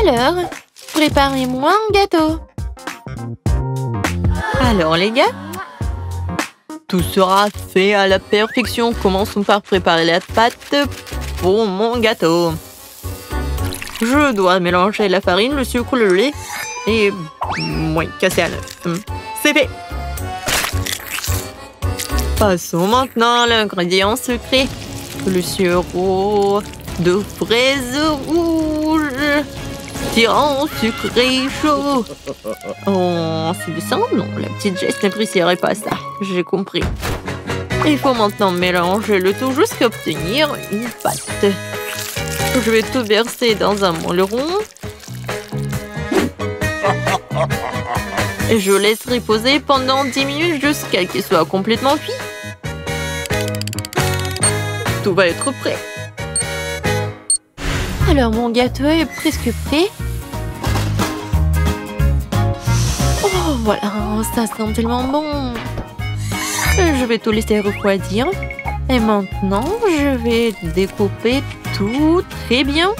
Alors, préparez-moi un gâteau. Alors les gars, tout sera fait à la perfection. Commençons par préparer la pâte pour mon gâteau. Je dois mélanger la farine, le sucre, le lait et... oui, casser à l'œuf. C'est fait. Passons maintenant à l'ingrédient secret. Le sirop de fraises rouges. Tirant sucré chaud. Oh, c'est ça? Non, la petite Jess n'apprécierait pas ça. J'ai compris. Il faut maintenant mélanger le tout jusqu'à obtenir une pâte. Je vais tout verser dans un moule rond. Et je laisse reposer pendant 10 minutes jusqu'à qu'il soit complètement cuit. Tout va être prêt. Alors, mon gâteau est presque prêt. Oh, voilà, ça sent tellement bon. Je vais tout laisser refroidir. Et maintenant, je vais découper tout très bien.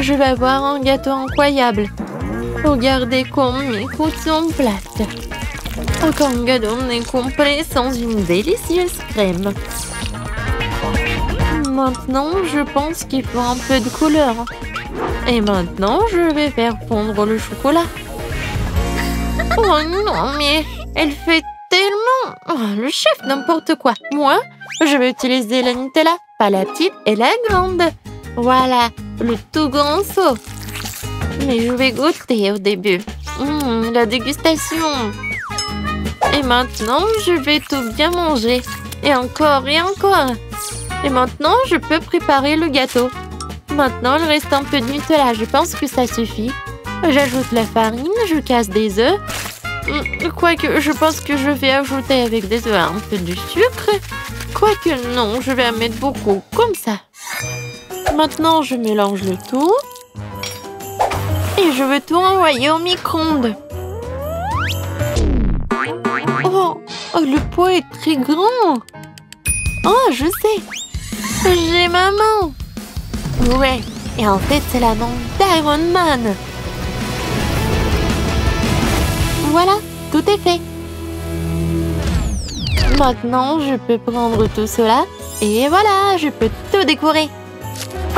Je vais avoir un gâteau incroyable. Regardez comme mes coudes sont plates. Aucun gâteau n'est complet sans une délicieuse crème. Maintenant, je pense qu'il faut un peu de couleur. Et maintenant, je vais faire fondre le chocolat. Oh non, mais elle fait tellement... Oh, le chef, n'importe quoi. Moi, je vais utiliser la Nutella, pas la petite et la grande. Voilà, le tout grand seau. Mais je vais goûter au début. La dégustation. Et maintenant, je vais tout bien manger. Et encore et encore. Et maintenant, je peux préparer le gâteau. Maintenant, il reste un peu de Nutella. Je pense que ça suffit. J'ajoute la farine, je casse des œufs. Quoique, je pense que je vais ajouter avec des œufs un peu de sucre. Quoique, non, je vais en mettre beaucoup, comme ça. Maintenant, je mélange le tout. Et je vais tout envoyer au micro-ondes. Oh, le pot est très grand. Oh, je sais. J'ai ma main. Ouais, et en fait, c'est la main d'Iron Man. Voilà, tout est fait. Maintenant, je peux prendre tout cela. Et voilà, je peux tout décorer.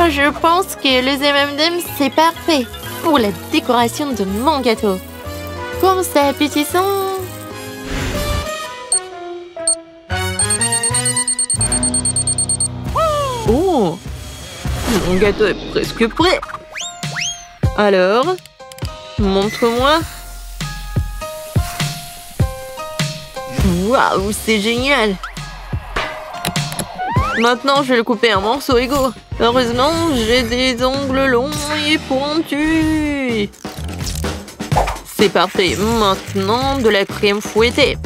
Je pense que les M&M's, c'est parfait pour la décoration de mon gâteau. Comme c'est appétissant. Oh, mon gâteau est presque prêt. Alors, montre-moi. Waouh, c'est génial. Maintenant, je vais le couper en morceaux égaux. Heureusement, j'ai des ongles longs et pointus. C'est parfait. Maintenant, de la crème fouettée.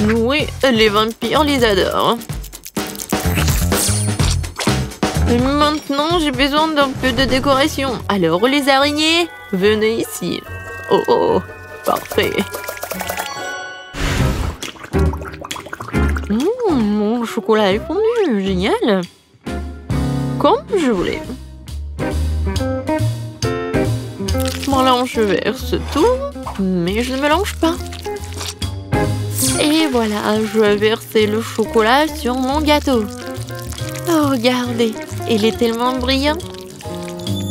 Oui, les vampires les adorent. Et maintenant, j'ai besoin d'un peu de décoration. Alors, les araignées, venez ici. Oh, oh, parfait. Mon chocolat est fondu, génial. Comme je voulais. Voilà, je verse tout, mais je ne mélange pas. Et voilà, je vais verser le chocolat sur mon gâteau. Oh, regardez, il est tellement brillant.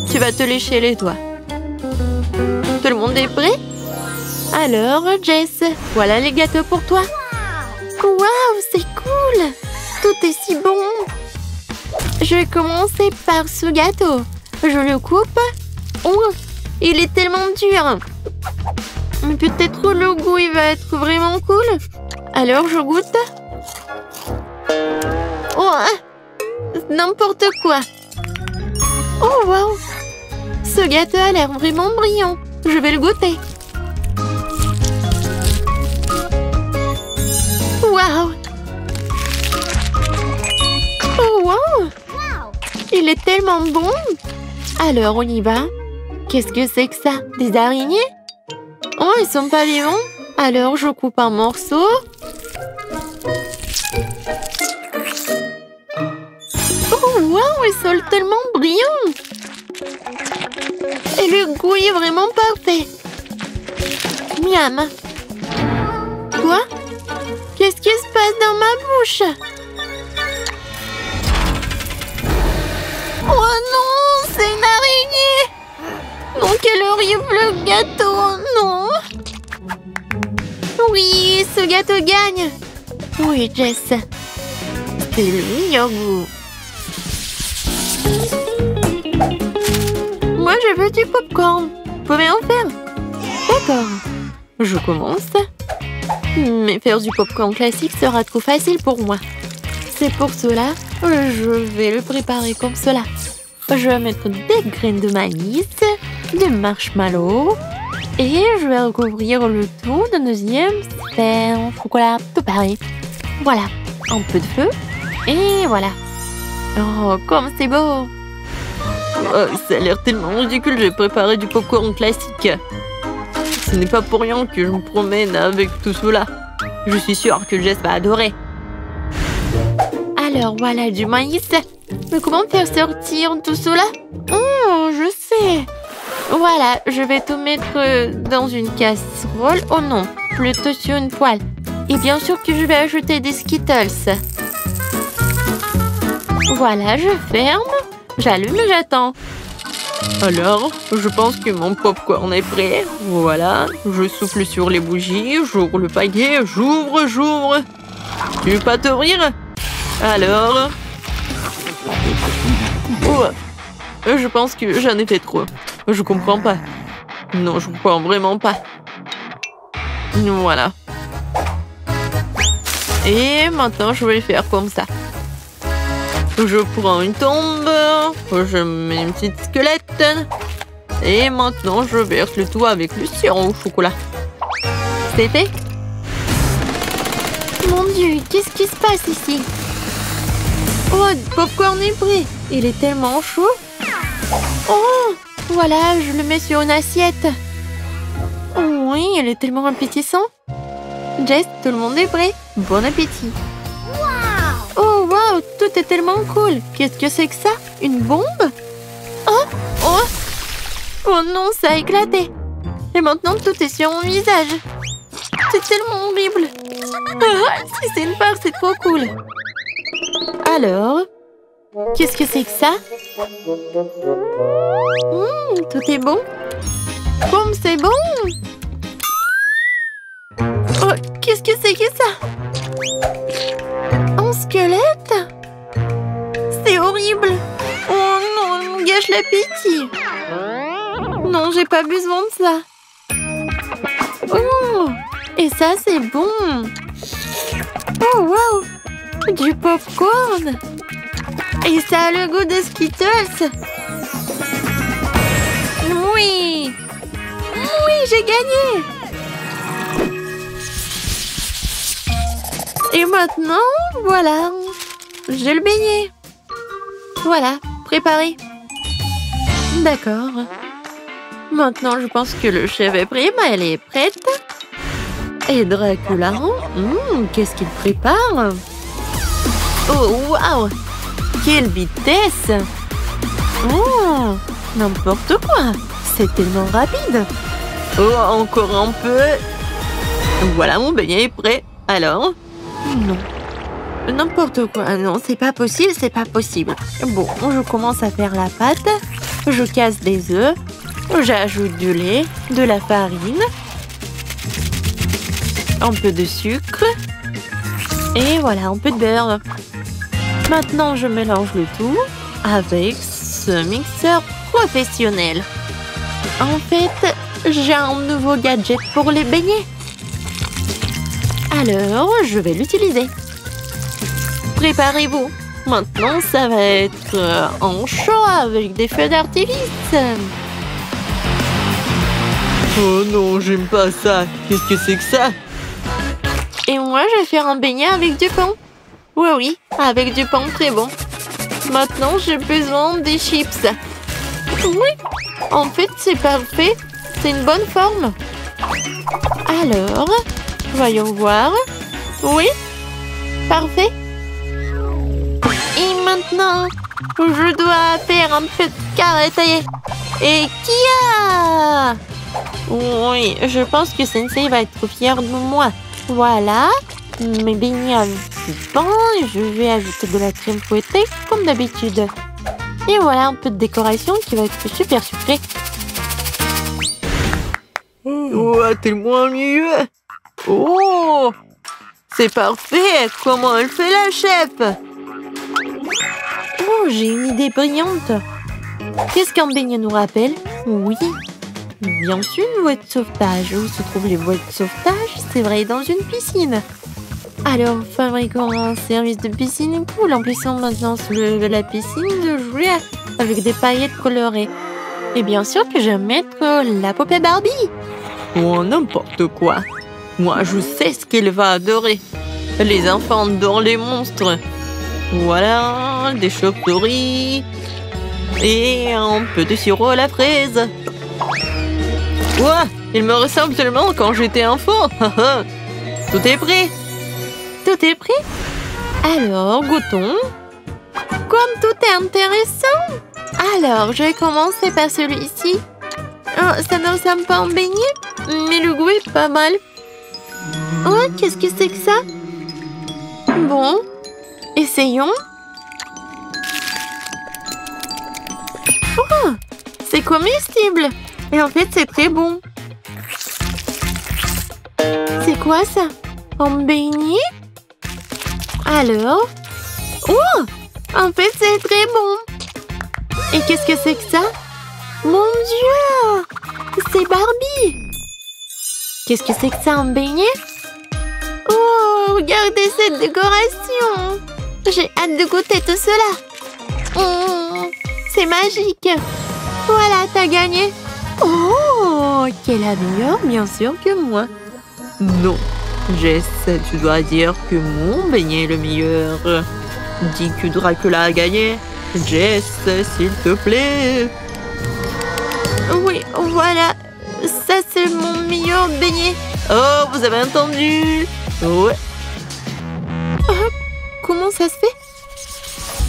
Tu vas te lécher les doigts. Tout le monde est prêt? Alors, Jess, voilà les gâteaux pour toi. Waouh, c'est cool! Tout est si bon! Je vais commencer par ce gâteau. Je le coupe. Oh, il est tellement dur. Mais peut-être le goût, il va être vraiment cool. Alors, je goûte. Oh, n'importe quoi. Oh, waouh! Ce gâteau a l'air vraiment brillant. Je vais le goûter. Waouh! Oh, wow! Il est tellement bon! Alors, on y va. Qu'est-ce que c'est que ça? Des araignées? Oh, ils sont pas vivants? Alors, je coupe un morceau. Oh, Waouh, ils sont tellement brillants. Et le goût est vraiment parfait. Miam. Quoi? Qu'est-ce qui se passe dans ma bouche? Oh non, c'est une araignée. Non, quel horrible gâteau. Non. Oui, ce gâteau gagne. Oui, Jess. C'est le meilleur goût. Moi, je veux du popcorn. Vous pouvez en faire? D'accord. Je commence. Mais faire du popcorn classique sera trop facile pour moi. C'est pour cela, je vais le préparer comme cela. Je vais mettre des graines de maïs, de marshmallow et je vais recouvrir le tout d'un deuxième sphère en chocolat tout pareil. Voilà, un peu de feu et voilà. Oh, comme c'est beau! Oh, ça a l'air tellement ridicule, j'ai préparé du popcorn classique. Ce n'est pas pour rien que je me promène avec tout cela. Je suis sûre que Jess va adorer. Alors voilà du maïs. Mais comment faire sortir tout cela? Oh, je sais. Voilà, je vais tout mettre dans une casserole. Oh non, plutôt sur une poêle. Et bien sûr que je vais ajouter des Skittles. Voilà, je ferme. J'allume et j'attends. Alors, je pense que mon popcorn est prêt. Voilà, je souffle sur les bougies, j'ouvre le paquet, j'ouvre. Tu veux pas t'ouvrir? Alors... Oh, je pense que j'en ai fait trop. Je comprends pas. Non, je comprends vraiment pas. Voilà. Et maintenant, je vais faire comme ça. Je prends une tombe, je mets une petite squelette. Et maintenant, je verse le tout avec le sirop au chocolat. C'est fait? Mon Dieu, qu'est-ce qui se passe ici? Oh, le popcorn est prêt. Il est tellement chaud. Oh, voilà, je le mets sur une assiette. Oh oui, il est tellement appétissant. Jess, tout le monde est prêt. Bon appétit. Oh, wow, tout est tellement cool. Qu'est-ce que c'est que ça? Une bombe? Oh non, ça a éclaté. Et maintenant, tout est sur mon visage. C'est tellement horrible. Si c'est une part, c'est trop cool. Alors, qu'est-ce que c'est que ça? Tout est bon. Comme c'est bon. Oh, qu'est-ce que c'est que ça? Un squelette? C'est horrible. Oh non, on me gâche l'appétit. Non, j'ai pas besoin de ça. Oh, et ça, c'est bon. Oh, wow. Du popcorn. Et ça a le goût de Skittles. Oui. Oui, j'ai gagné. Et maintenant, voilà. J'ai le beignet. Voilà, préparé. D'accord. Maintenant, je pense que le chef est prêt, mais elle est prête. Et Dracula, qu'est-ce qu'il prépare? Oh, waouh! Quelle vitesse! Oh, n'importe quoi! C'est tellement rapide! Oh, encore un peu! Voilà, mon beignet est prêt. Alors? Non. N'importe quoi. Non, c'est pas possible, c'est pas possible. Bon, je commence à faire la pâte. Je casse des œufs. J'ajoute du lait, de la farine, un peu de sucre et voilà, un peu de beurre. Maintenant, je mélange le tout avec ce mixeur professionnel. En fait, j'ai un nouveau gadget pour les beignets. Alors, je vais l'utiliser. Préparez-vous. Maintenant, ça va être en chaud avec des feux d'artifice. Oh non, j'aime pas ça. Qu'est-ce que c'est que ça? Et moi, je vais faire un beignet avec du pain. Oui, avec du pain très bon. Maintenant, j'ai besoin des chips. Oui, en fait, c'est parfait. C'est une bonne forme. Alors, voyons voir. Oui, parfait. Et maintenant, Je dois faire un peu de carré taillé. Et Kia! Oui, je pense que Sensei va être fier de moi. Voilà, mes beignets avec du pain. Je vais ajouter de la crème fouettée, comme d'habitude. Et voilà un peu de décoration qui va être super sucrée. Ouais, tellement mieux. Oh, c'est parfait. Comment elle fait la chef? Oh, j'ai une idée brillante. Qu'est-ce qu'un beignet nous rappelle? Oui, bien sûr, une bouée de sauvetage. Où se trouvent les bouées de sauvetage? C'est vrai, dans une piscine. Alors, fabriquons un service de piscine cool. Emplissons maintenant sous la piscine de jouer avec des paillettes colorées. Et bien sûr que je vais mettre la poupée Barbie. Oh, n'importe quoi. Moi, je sais ce qu'il va adorer. Les enfants adorent les monstres. Voilà, des chauves-souris. Et un peu de sirop à la fraise. Ouah, il me ressemble tellement quand j'étais enfant. Tout est prêt. Tout est prêt? Alors, goûtons. Comme tout est intéressant. Alors, je vais commencer par celui-ci. Oh, ça ne ressemble pas à un beignet, mais le goût est pas mal. Oh, qu'est-ce que c'est que ça? Bon, essayons. Oh, c'est comestible. Et en fait, c'est très bon. C'est quoi ça? Un beignet? Alors? Oh, en fait, c'est très bon. Et qu'est-ce que c'est que ça? Mon Dieu! C'est Barbie! Qu'est-ce que c'est que ça, un beignet? Oh, regardez cette décoration! J'ai hâte de goûter tout cela! C'est magique! Voilà, t'as gagné! Oh, quelle est la meilleure, bien sûr, que moi! Non, Jess, tu dois dire que mon beignet est le meilleur. Dis que Dracula a gagné. Jess, s'il te plaît. Oui, voilà. Ça, c'est mon meilleur beignet. Oh, vous avez entendu? Ouais. Oh, comment ça se fait?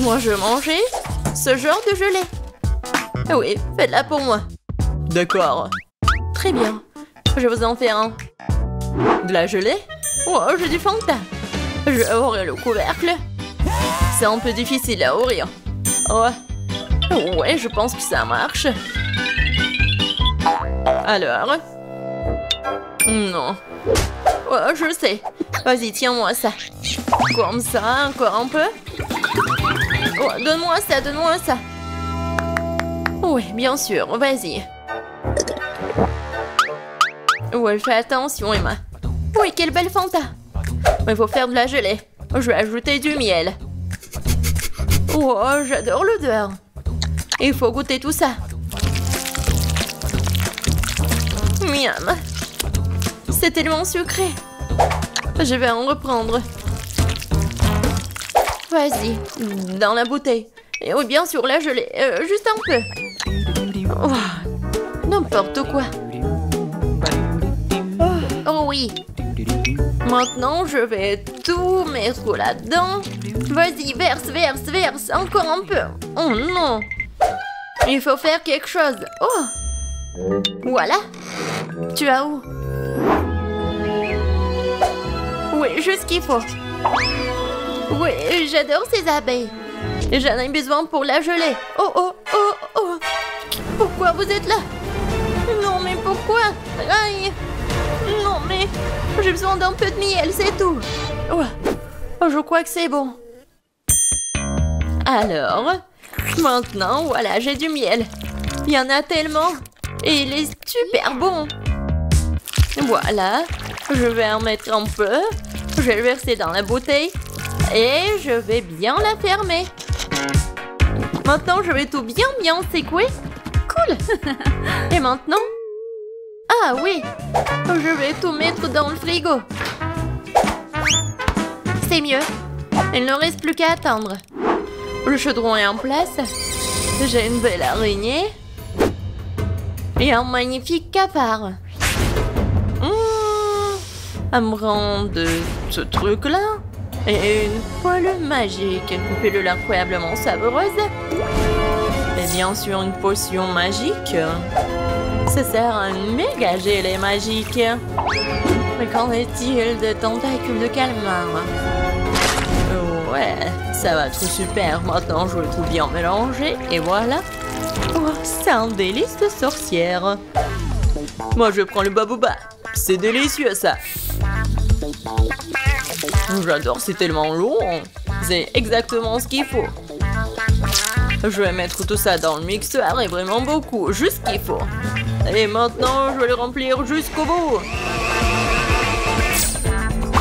Moi, je mangeais ce genre de gelée. Oui, faites-la pour moi. D'accord. Très bien. Je vous en fais un. De la gelée? Oh, j'ai du Fanta. Je vais ouvrir le couvercle. C'est un peu difficile à ouvrir. Ouais, je pense que ça marche. Alors? Non. Oh, je sais. Vas-y, tiens-moi ça. Comme ça, encore un peu. Oh, donne-moi ça, donne-moi ça. Oui, bien sûr, vas-y. Ouais, fais attention, Emma. Oui, quelle belle Fanta. Il faut faire de la gelée. Je vais ajouter du miel. Oh, j'adore l'odeur. Il faut goûter tout ça. Miam. C'est tellement sucré. Je vais en reprendre. Vas-y, dans la bouteille. Et oui, bien sûr, la gelée. Juste un peu. Oh, n'importe quoi. Oh oui. Maintenant, je vais tout mettre là-dedans. Vas-y, verse. Encore un peu. Oh non. Il faut faire quelque chose. Oh. Voilà. Tu as où? Oui, juste ce qu'il faut. Oui, j'adore ces abeilles. J'en ai besoin pour la gelée. Oh. Pourquoi vous êtes là? Non, mais pourquoi? Aïe. Non, mais j'ai besoin d'un peu de miel, c'est tout. Oh, je crois que c'est bon. Alors, maintenant, voilà, j'ai du miel. Il y en a tellement. Et il est super bon. Voilà, je vais en mettre un peu. Je vais le verser dans la bouteille. Et je vais bien la fermer. Maintenant, je vais tout bien secouer. Cool. Et maintenant? Ah oui, je vais tout mettre dans le frigo. C'est mieux. Il ne reste plus qu'à attendre. Le chaudron est en place. J'ai une belle araignée. Et un magnifique cafard. Elle me rend de ce truc-là. Et une poêle magique. Une pilule incroyablement savoureuse. Et bien sûr, une potion magique. Ça sert à un méga gelé magique. Mais qu'en est-il de tentacules de calmar? Ouais, ça va être super. Maintenant, je vais tout bien mélanger. Et voilà. Oh, c'est un délice de sorcière. Moi, je prends le babouba. C'est délicieux, ça. J'adore, c'est tellement long. C'est exactement ce qu'il faut. Je vais mettre tout ça dans le mixeur et vraiment beaucoup, juste ce qu'il faut. Et maintenant, je vais le remplir jusqu'au bout.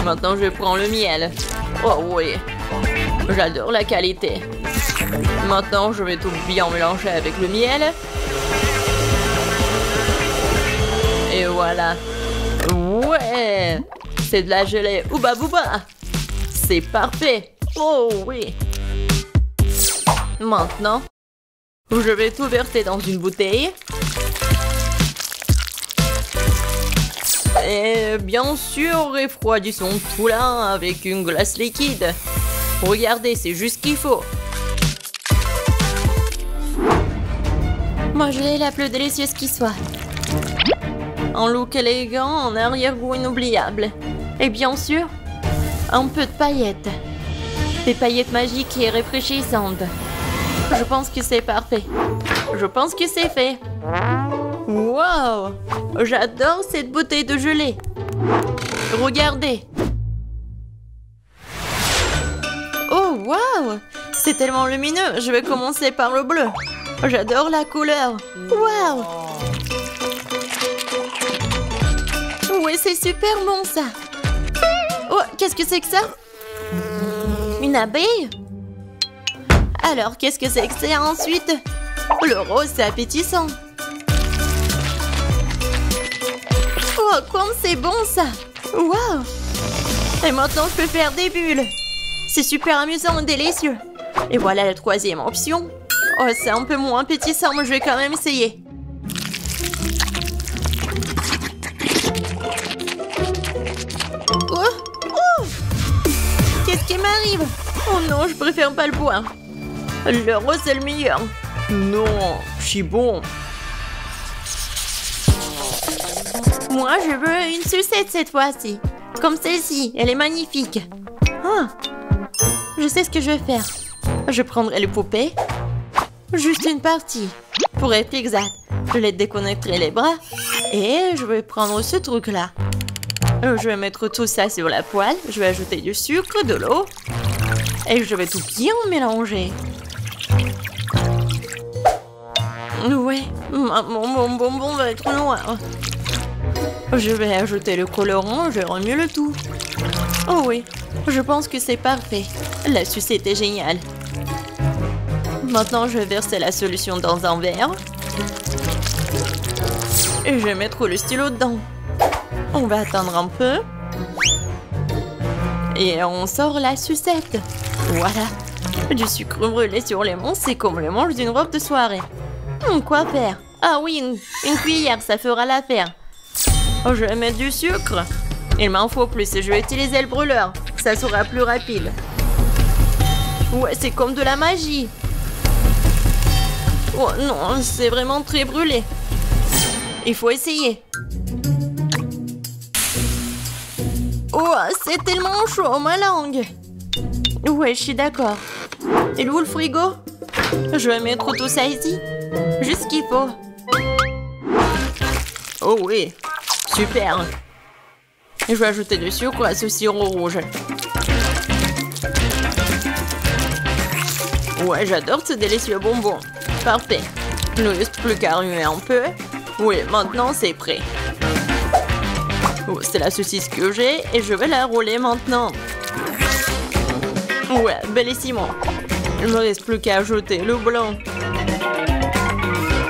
Maintenant, je prends le miel. Oh oui, j'adore la qualité. Maintenant, je vais tout bien mélanger avec le miel. Et voilà. Ouais, c'est de la gelée Ouba Booba. C'est parfait. Oh oui. Maintenant, je vais tout verser dans une bouteille. Et bien sûr, refroidissons tout là avec une glace liquide. Regardez, c'est juste ce qu'il faut. Moi, je l'ai la plus délicieuse qui soit. Un look élégant, un arrière-goût inoubliable. Et bien sûr, un peu de paillettes. Des paillettes magiques et rafraîchissantes. Je pense que c'est parfait. Je pense que c'est fait. Wow! J'adore cette bouteille de gelée. Regardez. Oh, wow! C'est tellement lumineux. Je vais commencer par le bleu. J'adore la couleur. Wow! Ouais, c'est super bon, ça. Oh, qu'est-ce que c'est que ça? Une abeille? Alors, qu'est-ce que c'est que c'est ensuite? Le rose, c'est appétissant. Oh, comme c'est bon, ça. Wow! Et maintenant, je peux faire des bulles. C'est super amusant et délicieux. Et voilà la troisième option. Oh, c'est un peu moins appétissant, mais je vais quand même essayer. Oh! Oh! Qu'est-ce qui m'arrive? Oh non, je préfère pas le boire. Le rose, c'est le meilleur. Non, je suis bon. Moi, je veux une sucette cette fois-ci. Comme celle-ci, elle est magnifique. Ah, je sais ce que je vais faire. Je prendrai les poupées. Juste une partie. Pour être exact, je les déconnecterai les bras. Et je vais prendre ce truc-là. Je vais mettre tout ça sur la poêle. Je vais ajouter du sucre, de l'eau. Et je vais tout bien mélanger. Ouais, mon bonbon va être noir. Je vais ajouter le colorant, je remue le tout. Oh oui, je pense que c'est parfait. La sucette est géniale. Maintenant, je vais verser la solution dans un verre. Et je vais mettre le stylo dedans. On va attendre un peu. Et on sort la sucette. Voilà. Du sucre brûlé sur les mains, c'est comme le manche d'une robe de soirée. Quoi faire? Ah oui, une cuillère, ça fera l'affaire. Oh, je vais mettre du sucre. Il m'en faut plus, je vais utiliser le brûleur. Ça sera plus rapide. Ouais, c'est comme de la magie. Oh non, c'est vraiment très brûlé. Il faut essayer. Oh, c'est tellement chaud, ma langue. Ouais, je suis d'accord. Et où le frigo? Je vais mettre tout ça ici. Juste ce qu'il faut. Oh oui, super. Et je vais ajouter du sucre à ce sirop rouge. Ouais, j'adore ce délicieux bonbon. Parfait. Il ne reste plus qu'à remuer un peu. Oui, maintenant c'est prêt. Oh, c'est la saucisse que j'ai et je vais la rouler maintenant. Ouais, bellissimo. Il ne me reste plus qu'à ajouter le blanc.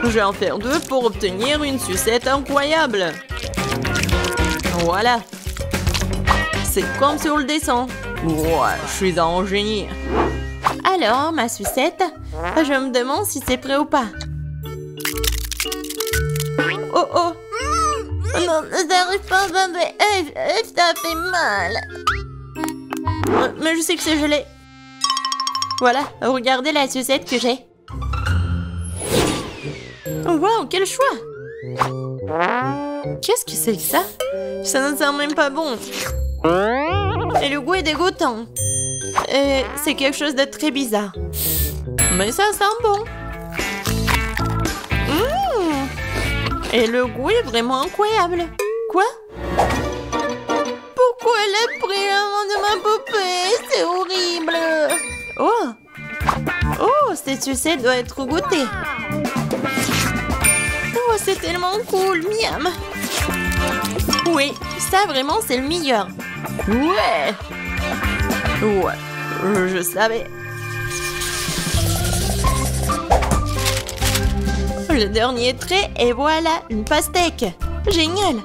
Je vais en faire 2 pour obtenir une sucette incroyable. Voilà. C'est comme sur le dessin. Ouais, je suis un génie. Alors, ma sucette, je me demande si c'est prêt ou pas. Oh oh. Non, ça n'arrive pas, ça fait mal. Mais je sais que c'est gelé. Voilà, regardez la sucette que j'ai. Waouh, quel choix! Qu'est-ce que c'est que ça? Ça ne sent même pas bon. Et le goût est dégoûtant. Et c'est quelque chose de très bizarre. Mais ça sent bon. Et le goût est vraiment incroyable. Quoi? Pourquoi elle a pris la main de ma poupée? C'est horrible. Oh, cette sucette doit être goûtée. Oh, c'est tellement cool, miam. Oui, ça vraiment c'est le meilleur. Ouais, je savais. Le dernier trait et voilà, une pastèque. Génial.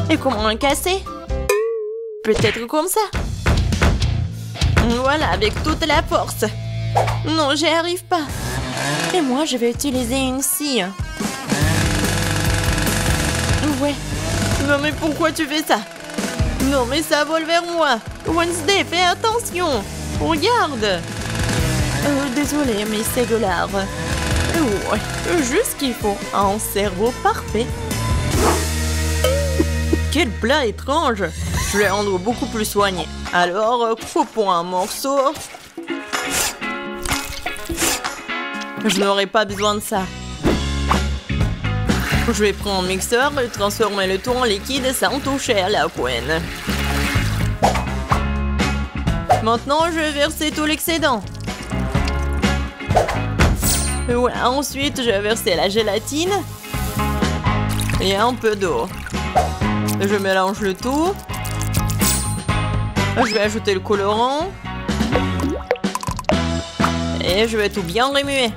Et comment la casser? Peut-être comme ça. Voilà, avec toute la force. Non, j'y arrive pas. Et moi, je vais utiliser une scie. Ouais. Non, mais pourquoi tu fais ça? Non, mais ça vole vers moi. Wednesday, fais attention. Regarde. Désolée, mais c'est de l'art. Ouais, juste ce qu'il faut. Un cerveau parfait. Quel plat étrange. Je vais rendre beaucoup plus soigné. Alors, coupons un morceau. Je n'aurai pas besoin de ça. Je vais prendre un mixeur et transformer le tout en liquide sans toucher à la couenne. Maintenant, je vais verser tout l'excédent. Ouais, ensuite, je vais verser la gélatine et un peu d'eau. Je mélange le tout. Je vais ajouter le colorant. Et je vais tout bien remuer.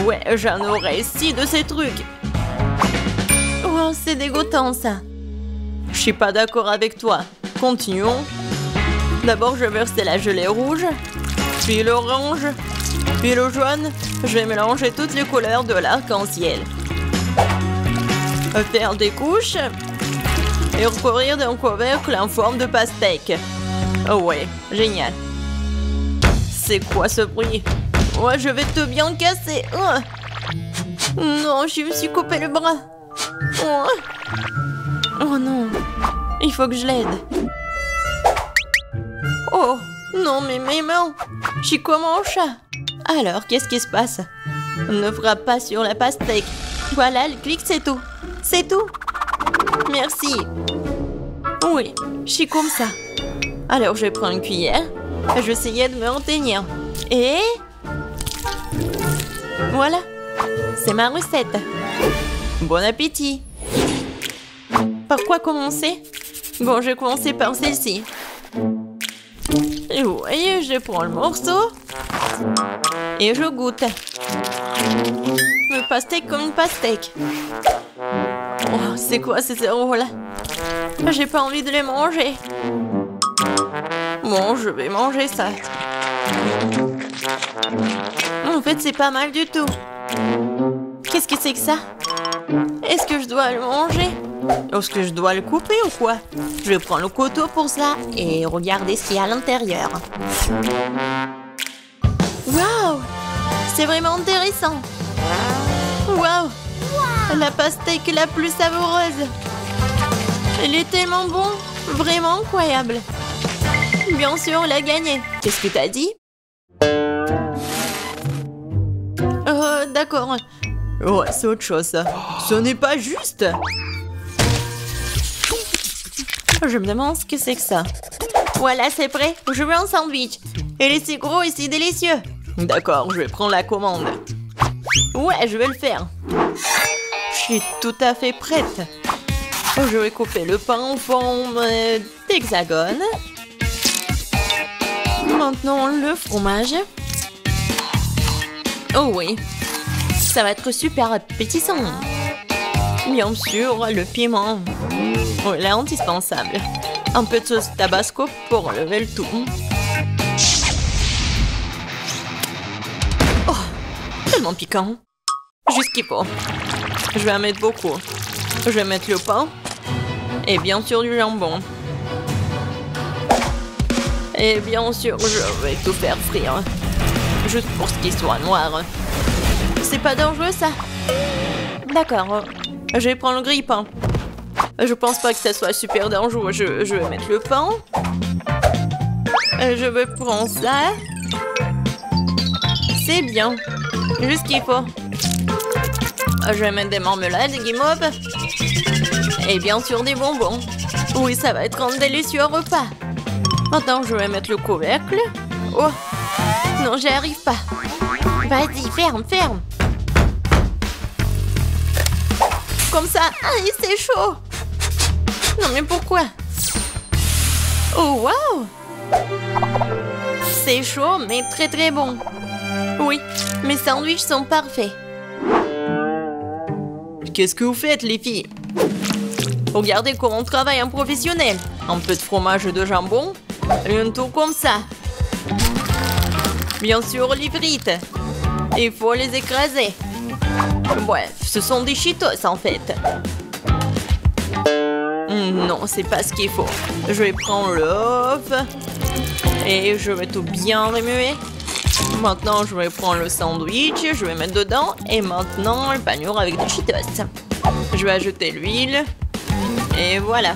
Ouais, j'en aurai 6 de ces trucs. Oh, c'est dégoûtant ça. Je suis pas d'accord avec toi. Continuons. D'abord, je vais verser la gelée rouge, puis l'orange, puis le jaune. Je vais mélanger toutes les couleurs de l'arc-en-ciel. Faire des couches et recouvrir d'un couvercle en forme de pastèque. Oh ouais, génial. C'est quoi ce bruit? Ouais, je vais te bien casser. Non, je me suis coupé le bras. Oh non, il faut que je l'aide. Oh, non, mais mes mains. Je suis comme un chat. Alors, qu'est-ce qui se passe? Ne frappe pas sur la pastèque. Voilà, le clic, c'est tout. C'est tout. Merci. Oui, je suis comme ça. Alors, je vais prendre une cuillère. Je vais essayer de me retenir. Et... voilà. C'est ma recette. Bon appétit. Par quoi commencer? Bon, je vais commencer par celle-ci. Et vous voyez, je prends le morceau. Et je goûte. Le pastèque comme une pastèque. Oh, c'est quoi ces zéros-là? J'ai pas envie de les manger. Bon, je vais manger ça. En fait, c'est pas mal du tout. Qu'est-ce que c'est que ça? Est-ce que je dois le manger? Est-ce que je dois le couper ou quoi? Je vais prendre le couteau pour ça et regarder ce qu'il y a à l'intérieur. Waouh! C'est vraiment intéressant. Waouh! La pastèque la plus savoureuse. Elle est tellement bon. Vraiment incroyable. Bien sûr, elle a gagné. Qu'est-ce que t'as dit? D'accord. Ouais, c'est autre chose, ça. Ce n'est pas juste. Je me demande ce que c'est que ça. Voilà, c'est prêt. Je veux un sandwich. Il est si gros et si délicieux. D'accord, je vais prendre la commande. Ouais, je vais le faire. Je suis tout à fait prête. Je vais couper le pain en forme d'hexagone. Maintenant, le fromage. Oh oui, ça va être super appétissant. Bien sûr, le piment. Oh, il est indispensable. Un peu de sauce tabasco pour relever le tout. Oh, tellement piquant. Juste qu'il faut. Je vais en mettre beaucoup. Je vais mettre le pain. Et bien sûr du jambon. Et bien sûr, je vais tout faire frire. Juste pour ce qui soit noir. C'est pas dangereux, ça? D'accord. Je vais prendre le grille-pain. Je pense pas que ça soit super dangereux. Je vais mettre le pain. Je vais prendre ça. C'est bien. Juste ce qu'il faut. Je vais mettre des marmelades, des guimauves. Et bien sûr des bonbons. Oui, ça va être un délicieux repas. Maintenant, je vais mettre le couvercle. Oh, non, j'y arrive pas. Vas-y, ferme, ferme. Comme ça. Aïe, c'est chaud. Non, mais pourquoi? Oh, waouh. C'est chaud, mais très très bon. Oui, mes sandwichs sont parfaits. Qu'est-ce que vous faites, les filles? Regardez comment on travaille un professionnel. Un peu de fromage et de jambon. Et un tour comme ça. Bien sûr, les frites. Il faut les écraser. Bref, ce sont des Cheetos en fait. Non, c'est pas ce qu'il faut. Je vais prendre l'œuf. Et je vais tout bien remuer. Maintenant, je vais prendre le sandwich. Je vais mettre dedans. Et maintenant, le panure avec des Cheetos. Je vais ajouter l'huile. Et voilà.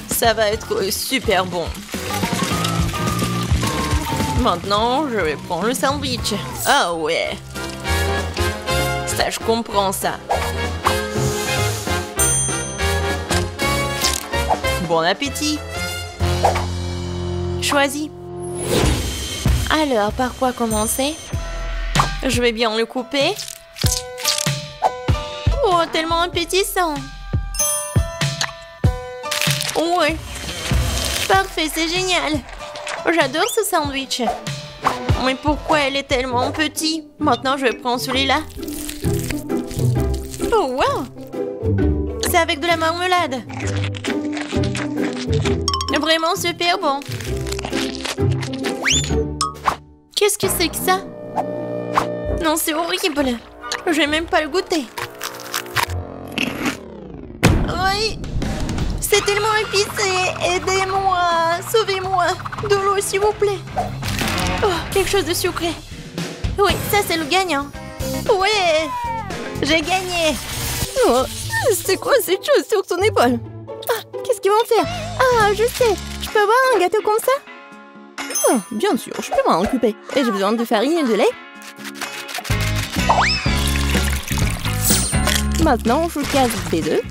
Ça va être super bon. Maintenant, je vais prendre le sandwich. Ah ouais. Ça, je comprends ça. Bon appétit. Choisis. Alors, par quoi commencer? Je vais bien le couper. Oh, tellement appétissant. Ouais. Parfait, c'est génial. J'adore ce sandwich. Mais pourquoi elle est tellement petite? Maintenant, je vais prendre celui-là. Oh, wow! C'est avec de la marmelade. Vraiment super bon. Qu'est-ce que c'est que ça? Non, c'est horrible. Je vais même pas le goûter. Oui! C'est tellement épicé. Aidez-moi. Sauvez-moi. De l'eau, s'il vous plaît. Oh, quelque chose de sucré. Oui, ça, c'est le gagnant. Ouais! J'ai gagné. Oh, c'est quoi cette chose sur son épaule? Ah, qu'est-ce qu'ils vont faire? Ah, je sais. Je peux avoir un gâteau comme ça? Oh, bien sûr, je peux m'en occuper. Et j'ai besoin de farine et de lait. Maintenant, je casse des œufs,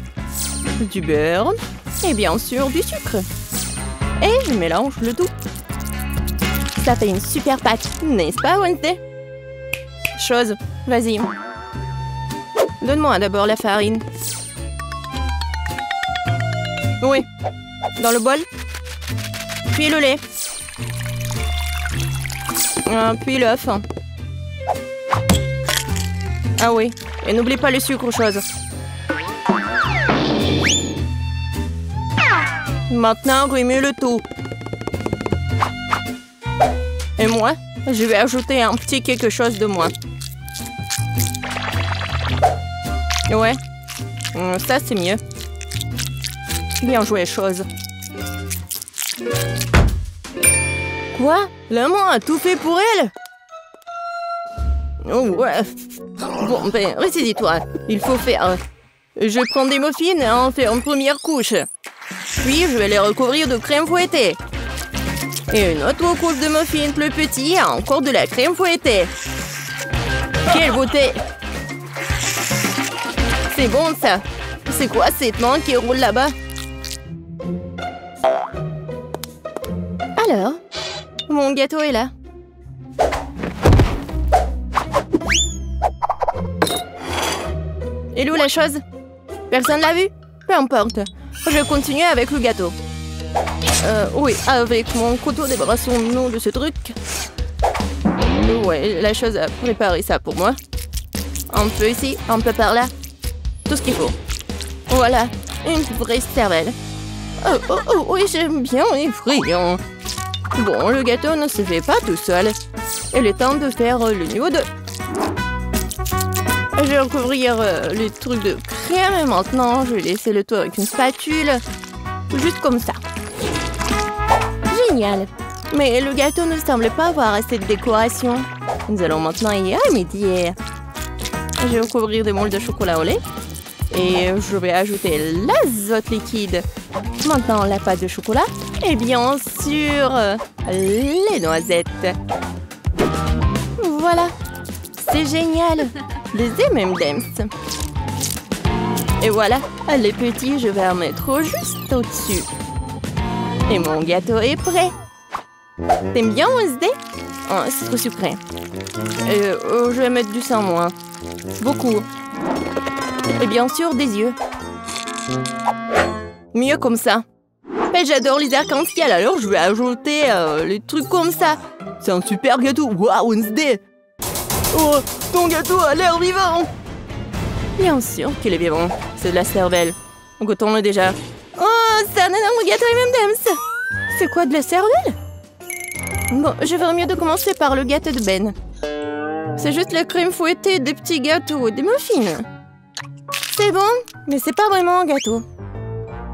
du beurre et bien sûr du sucre. Et je mélange le tout. Ça fait une super pâte, n'est-ce pas, Wednesday? Chose, vas-y. Donne-moi d'abord la farine. Oui, dans le bol. Puis le lait. Puis l'œuf. Ah oui, et n'oublie pas le sucre, chose. Maintenant, remue le tout. Et moi, je vais ajouter un petit quelque chose de moi. Ouais, ça c'est mieux. Bien joué, chose. Quoi? L'amant a tout fait pour elle? Oh ouais. Bon, ben, ressaisis-toi. Il faut faire... Je prends des muffins et en fais une première couche. Puis, je vais les recouvrir de crème fouettée. Et une autre couche de muffins plus petit et encore de la crème fouettée. Quelle beauté! C'est bon, ça. C'est quoi cette main qui roule là-bas? Alors, mon gâteau est là. Et où la chose? Personne l'a vu? Peu importe. Je continue avec le gâteau. Oui, avec mon couteau, débarrassons-nous de ce truc. Ouais, la chose a préparé ça pour moi. Un peu ici, un peu par là. Tout ce qu'il faut. Voilà, une vraie cervelle. Oh, oui, j'aime bien les friands. Bon, le gâteau ne se fait pas tout seul. Il est temps de faire le niveau 2. Je vais recouvrir les trucs de crème et maintenant je vais laisser le tout avec une spatule. Juste comme ça. génial. Mais le gâteau ne semble pas avoir assez de décoration. Nous allons maintenant y remédier. Je vais recouvrir des moules de chocolat au lait. Et je vais ajouter l'azote liquide. Maintenant, la pâte de chocolat. Et bien sûr, les noisettes. Voilà. C'est génial. Des M&M's. Et voilà, les petits, je vais en mettre juste au-dessus. Et mon gâteau est prêt. T'aimes bien Wednesday? Oh, c'est trop sucré. Je vais mettre du sang moins. Beaucoup. Et bien sûr, des yeux. Mieux comme ça. Mais j'adore les arcs-en-ciel, alors je vais ajouter les trucs comme ça. C'est un super gâteau. Waouh, Wednesday! Oh, ton gâteau a l'air vivant! Bien sûr qu'il est vivant. C'est de la cervelle. Goûtons-le déjà. Oh, c'est un énorme gâteau M&M's. C'est quoi, de la cervelle? Bon, je ferais mieux de commencer par le gâteau de Ben. C'est juste la crème fouettée, des petits gâteaux, des muffins. C'est bon, mais c'est pas vraiment un gâteau.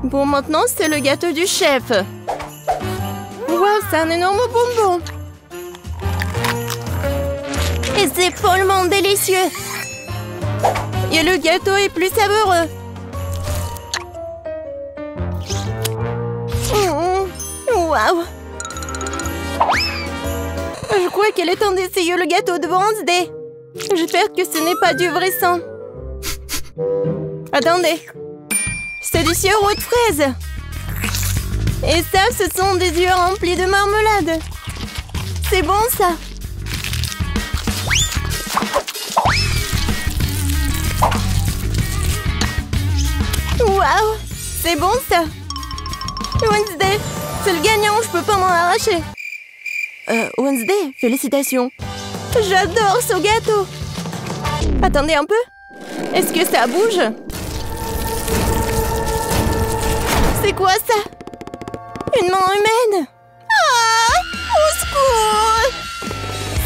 Bon, maintenant, c'est le gâteau du chef. Wow, c'est un énorme bonbon. Et c'est follement délicieux. Et le gâteau est plus savoureux. Waouh. Je crois qu'il est temps d'essayer le gâteau de Wednesday. J'espère que ce n'est pas du vrai sang. Attendez. C'est du sirop de fraise. Et ça, ce sont des yeux remplis de marmelade. C'est bon, ça. Waouh, c'est bon, ça. Wednesday, c'est le gagnant, je peux pas m'en arracher. Wednesday, félicitations. J'adore ce gâteau. Attendez un peu. Est-ce que ça bouge? C'est quoi ça? Une main humaine? Ah! Au secours!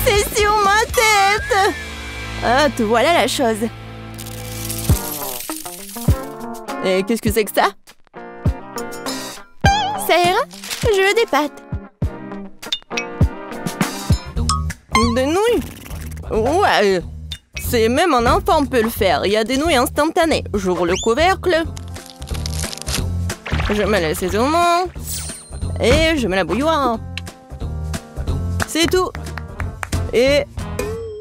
C'est sur ma tête! Ah, te voilà la chose. Et qu'est-ce que c'est que ça? Ça ira? Je veux des pâtes. Des nouilles? Ouais. C'est même un enfant peut le faire. Il y a des nouilles instantanées. J'ouvre le couvercle. Je mets l'assaisonnement. Et je mets la bouilloire. C'est tout. Et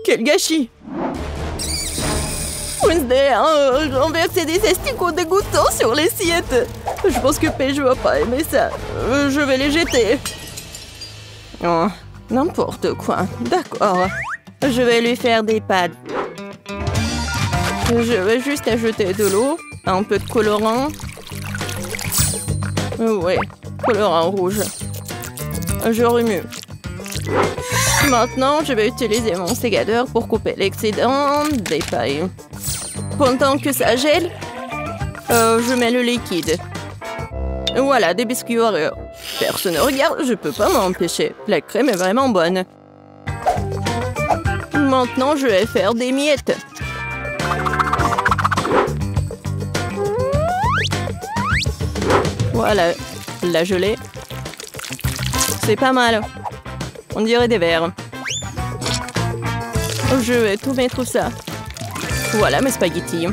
quel gâchis! Wednesday a renversé des asticots dégoûtants sur l'assiette. Je pense que Paige va pas aimer ça. Je vais les jeter. Oh, n'importe quoi. D'accord. Je vais lui faire des pâtes. Je vais juste ajouter de l'eau, un peu de colorant. Oui, colorant rouge. Je remue. Maintenant, je vais utiliser mon sécateur pour couper l'excédent des pailles. Pendant que ça gèle, je mets le liquide. Voilà, des biscuits Oreo. Personne ne regarde, je peux pas m'empêcher. La crème est vraiment bonne. Maintenant, je vais faire des miettes. Voilà, la gelée. C'est pas mal. On dirait des verres. Je vais tout mettre ça. Voilà mes spaghettis.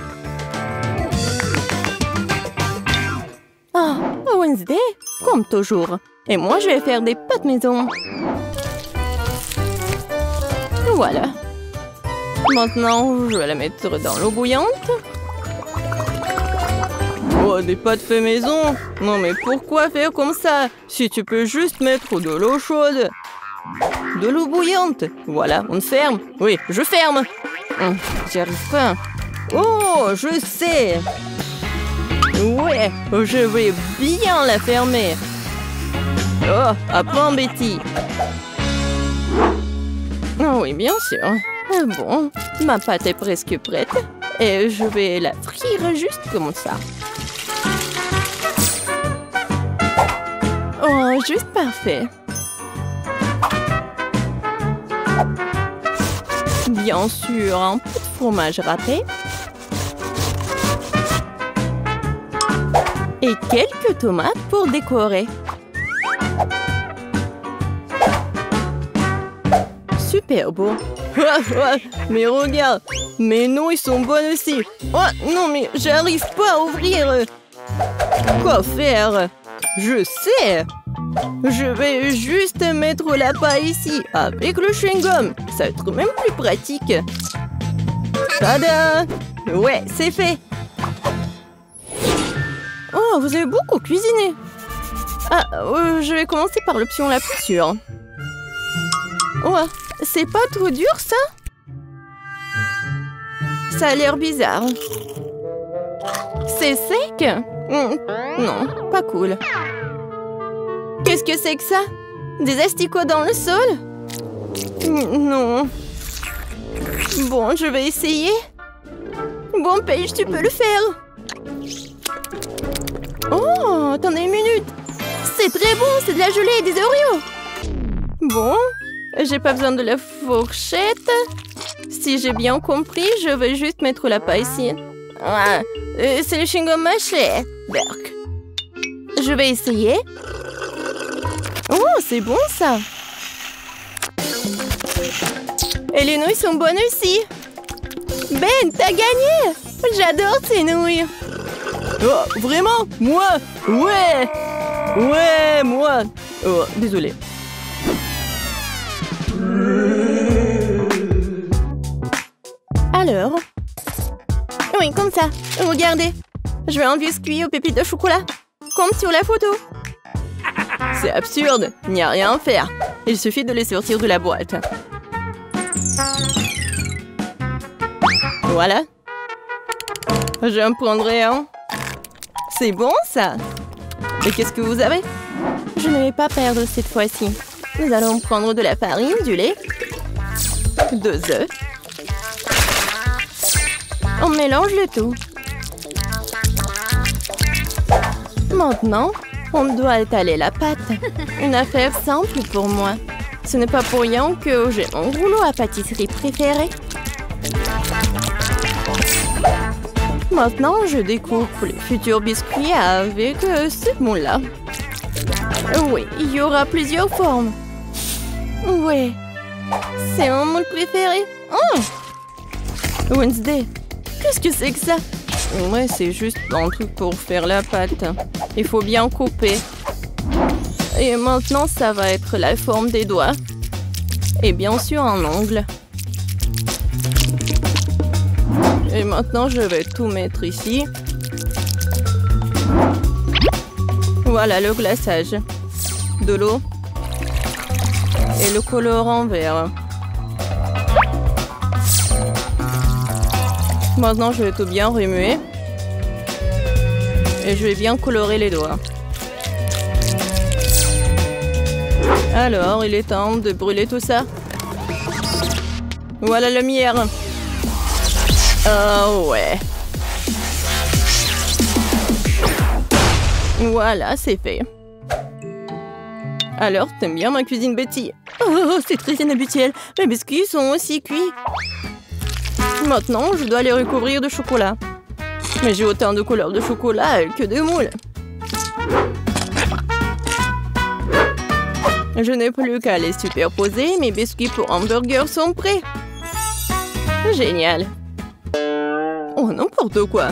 Ah, Wednesday, comme toujours. Et moi, je vais faire des pâtes maison. Voilà. Maintenant, je vais la mettre dans l'eau bouillante. Oh, des pâtes fait maison? Non, mais pourquoi faire comme ça? Si tu peux juste mettre de l'eau chaude. De l'eau bouillante. Voilà, on ferme. Oui, je ferme. J'y arrive pas. Oh, je sais. Ouais, je vais bien la fermer. Oh, apprends, Betty. Oh, oui, bien sûr. Bon, ma pâte est presque prête. Et je vais la frire juste comme ça. Oh, juste parfait. Bien sûr, un peu de fromage râpé. Et quelques tomates pour décorer. super beau. Mais regarde, mes noix, ils sont bonnes aussi. Oh non, mais j'arrive pas à ouvrir. Quoi faire? Je sais. Je vais juste mettre la paille ici, avec le chewing-gum. Ça va être même plus pratique. Tada! Ouais, c'est fait. Oh, vous avez beaucoup cuisiné. Ah, je vais commencer par l'option la plus sûre. Ouais, c'est pas trop dur, ça? Ça a l'air bizarre. C'est sec? Non, pas cool. Qu'est-ce que c'est que ça? Des asticots dans le sol? Non. Bon, je vais essayer. Bon, Paige, tu peux le faire. Oh, attendez une minute. C'est très bon, c'est de la gelée et des Oreos. Bon, j'ai pas besoin de la fourchette. Si j'ai bien compris, je vais juste mettre la paille ici. Ah, c'est le chewing-gum mâché. Berk. Je vais essayer. Oh, c'est bon ça. Et les nouilles sont bonnes aussi. Ben, t'as gagné. J'adore ces nouilles. Oh, vraiment? Moi? Ouais. Ouais, moi. Oh, désolé. Alors? Oui, comme ça. Regardez. Je vais enlever ce biscuit aux pépites de chocolat. Comme sur la photo. C'est absurde. Il n'y a rien à faire. Il suffit de les sortir de la boîte. Voilà. J'en prendrai un. C'est bon, ça. Et qu'est-ce que vous avez? Je ne vais pas perdre cette fois-ci. Nous allons prendre de la farine, du lait, 2 œufs. On mélange le tout. Maintenant, on doit étaler la pâte. Une affaire simple pour moi. Ce n'est pas pour rien que j'ai mon rouleau à pâtisserie préféré. Maintenant, je découpe les futurs biscuits avec ce moule-là. Oui, il y aura plusieurs formes. Ouais, c'est mon moule préféré. Oh! Wednesday, qu'est-ce que c'est que ça? Ouais, c'est juste un truc pour faire la pâte. Il faut bien couper. Et maintenant, ça va être la forme des doigts. Et bien sûr, un ongle. Et maintenant, je vais tout mettre ici. Voilà le glaçage. De l'eau. Et le colorant vert. Maintenant, je vais tout bien remuer. Et je vais bien colorer les doigts. Alors, il est temps de brûler tout ça. Voilà la lumière. Oh ouais. Voilà, c'est fait. Alors, t'aimes bien ma cuisine, Betty? Oh, c'est très inhabituel. Mes biscuits sont aussi cuits. Maintenant, je dois les recouvrir de chocolat. Mais j'ai autant de couleurs de chocolat que de moules. Je n'ai plus qu'à les superposer. Mes biscuits pour hamburger sont prêts. Génial. Oh, n'importe quoi.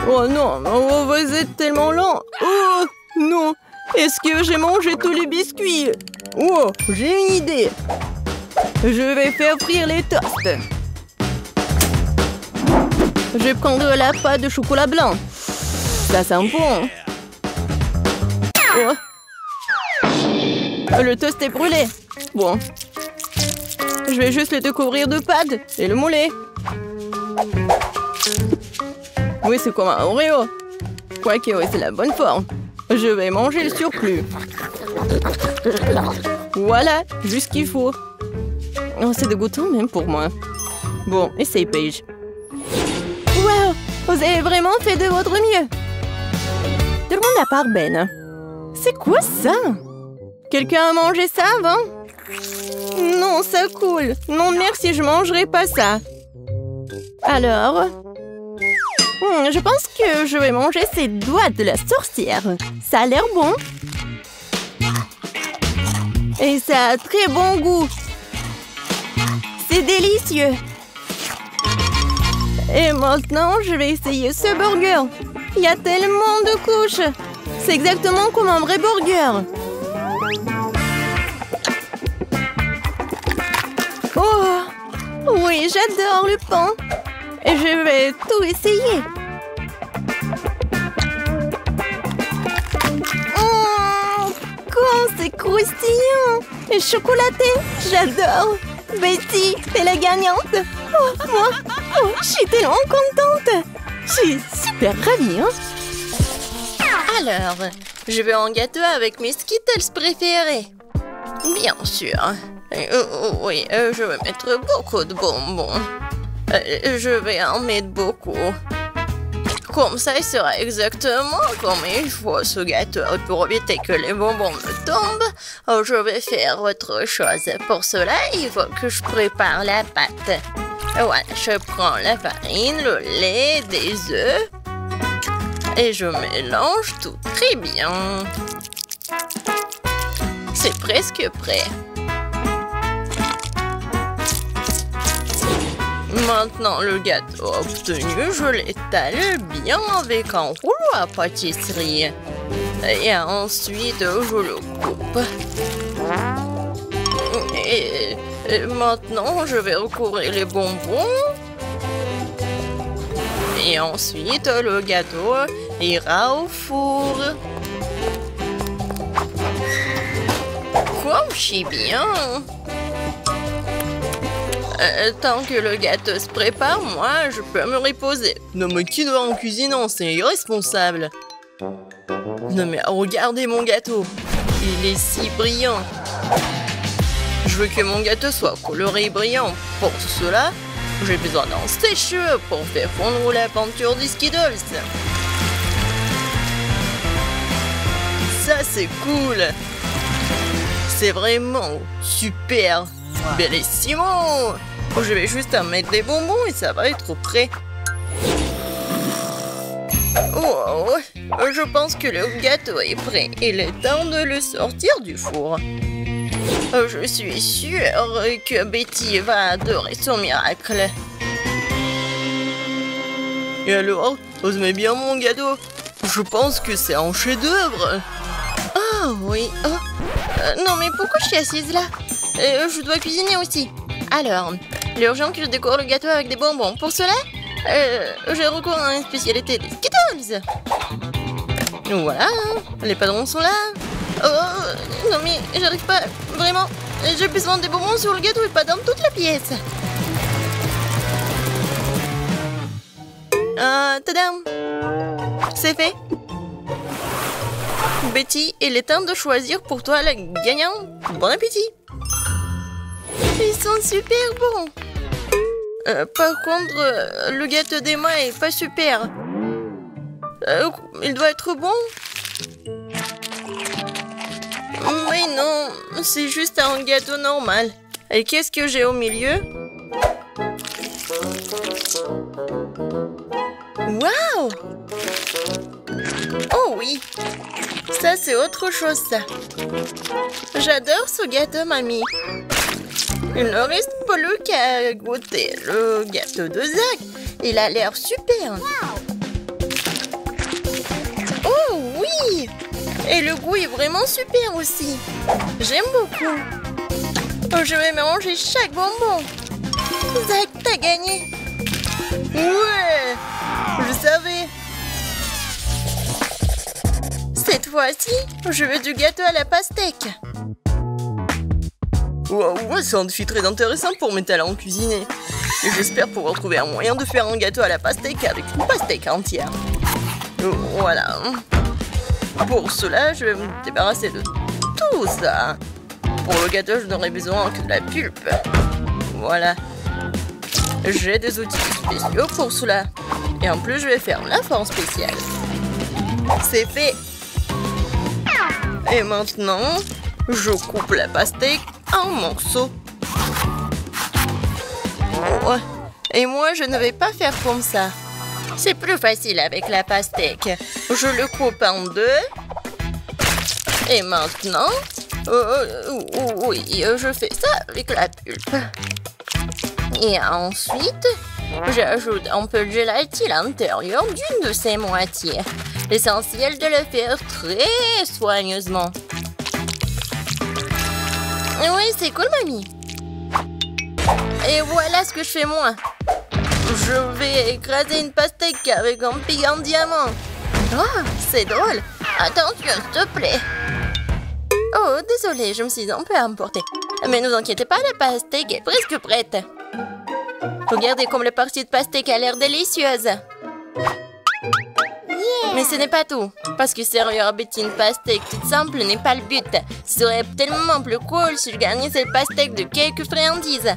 Oh non, oh, vous êtes tellement lent. Oh non, est-ce que j'ai mangé tous les biscuits? Oh, j'ai une idée. Je vais faire frire les toasts. Je vais prendre la pâte de chocolat blanc. Ça sent bon. Oh. Le toast est brûlé. Bon. Je vais juste le découvrir de pâte et le mouler. Oui, c'est comme un Oreo. Quoique, oui, c'est la bonne forme. Je vais manger le surplus. Voilà, juste ce qu'il faut. Oh, c'est dégoûtant même pour moi. Bon, essaye, Paige. Wow, vous avez vraiment fait de votre mieux. Tout le monde à part Ben. C'est quoi ça? Quelqu'un a mangé ça avant? Non, ça coule. Non, merci, je mangerai pas ça. Alors... je pense que je vais manger ces doigts de la sorcière. Ça a l'air bon. Et ça a très bon goût. c'est délicieux. Et maintenant, je vais essayer ce burger. Il y a tellement de couches. C'est exactement comme un vrai burger. Oh, oui, j'adore le pain. Et je vais tout essayer. Oh, comme c'est croustillant. Et chocolaté, j'adore. Betty, t'es la gagnante. Oh, moi, je suis tellement contente. Je suis super ravie, hein. Alors, je veux un gâteau avec mes Skittles préférés. Bien sûr. Oui, je vais mettre beaucoup de bonbons. Je vais en mettre beaucoup. Comme ça, il sera exactement comme il faut ce gâteau. Pour éviter que les bonbons me tombent, je vais faire autre chose. Pour cela, il faut que je prépare la pâte. Voilà, je prends la farine, le lait, des œufs et je mélange tout très bien. C'est presque prêt. Maintenant, le gâteau obtenu, je l'étale bien avec un rouleau à pâtisserie. Et ensuite, je le coupe. Et maintenant, je vais recouvrir les bonbons. Et ensuite, le gâteau ira au four. Comme je suis bien. Tant que le gâteau se prépare, moi, je peux me reposer. Non, mais qui doit en cuisinant? C'est irresponsable. Non, mais regardez mon gâteau. Il est si brillant. Je veux que mon gâteau soit coloré et brillant. Pour cela, j'ai besoin d'un sèche-cheveux pour faire fondre la peinture des Skittles. Ça, c'est cool. C'est vraiment super. Bellissimo. Je vais juste en mettre des bonbons et ça va être prêt. Oh, je pense que le gâteau est prêt. Il est temps de le sortir du four. Je suis sûre que Betty va adorer son miracle. Et alors, vous aimez bien mon gâteau? Je pense que c'est un chef-d'œuvre. Oh oui. Non mais pourquoi je suis assise là? Je dois cuisiner aussi. Alors, l'urgent que je décore le gâteau avec des bonbons. Pour cela, j'ai recours à une spécialité des Skittles. Voilà, les padrons sont là. Oh, non mais j'arrive pas, vraiment. J'ai besoin des bonbons sur le gâteau et pas dans toute la pièce. Tadam! C'est fait. Betty, il est temps de choisir pour toi la gagnante. Bon appétit! Ils sont super bons. Par contre, le gâteau d'Emma est pas super. Il doit être bon. Mais non, c'est juste un gâteau normal. Et qu'est-ce que j'ai au milieu? Waouh! Oh oui! Ça, c'est autre chose, ça. J'adore ce gâteau, mamie. Il ne reste plus qu'à goûter le gâteau de Zach. Il a l'air super. Oh oui! Et le goût est vraiment super aussi. J'aime beaucoup. Je vais manger chaque bonbon. Zach, t'as gagné. Ouais! Je savais. Cette fois-ci, je veux du gâteau à la pastèque. Ouais, c'est un défi très intéressant pour mes talents cuisinés. Et j'espère pouvoir trouver un moyen de faire un gâteau à la pastèque avec une pastèque entière. Voilà. Pour cela, je vais me débarrasser de tout ça. Pour le gâteau, je n'aurai besoin que de la pulpe. Voilà. J'ai des outils spéciaux pour cela. Et en plus, je vais faire la forme spéciale. C'est fait. Et maintenant, je coupe la pastèque en morceaux. Oh, et moi, je ne vais pas faire comme ça. C'est plus facile avec la pastèque. Je le coupe en deux. Et maintenant, oui, je fais ça avec la pulpe. Et ensuite, j'ajoute un peu de gélatine à l'intérieur d'une de ces moitiés. L'essentiel de le faire très soigneusement. Oui, c'est cool, mamie. Et voilà ce que je fais moi. Je vais écraser une pastèque avec un pic en diamant. Oh, c'est drôle. Attention, s'il te plaît. Oh, désolée, je me suis un peu emportée. Mais ne vous inquiétez pas, la pastèque est presque prête. Regardez comme la partie de pastèque a l'air délicieuse. Mais ce n'est pas tout. Parce que servir à Betty une pastèque toute simple n'est pas le but. Ce serait tellement plus cool si je gagnais cette pastèque de quelques friandises.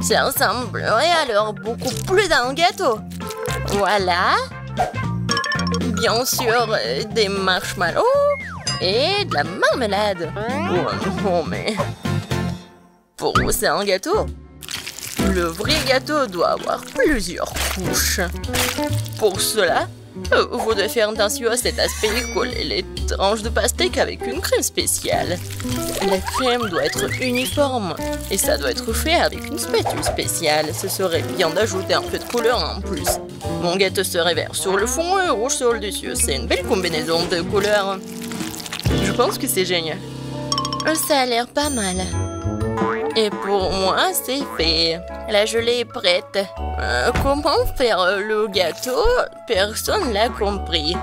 Ça ressemblerait alors beaucoup plus à un gâteau. Voilà. Bien sûr, des marshmallows et de la marmelade. Oh non, mais... Pour vous, c'est un gâteau. Le vrai gâteau doit avoir plusieurs couches. Pour cela, vous devez faire attention à cet aspect et coller les tranches de pastèque avec une crème spéciale. La crème doit être uniforme et ça doit être fait avec une spatule spéciale. Ce serait bien d'ajouter un peu de couleur en plus. Mon gâteau serait vert sur le fond et rouge sur le dessus. C'est une belle combinaison de couleurs. Je pense que c'est génial. Ça a l'air pas mal. Et pour moi, c'est fait. La gelée est prête. Comment faire le gâteau? Personne l'a compris.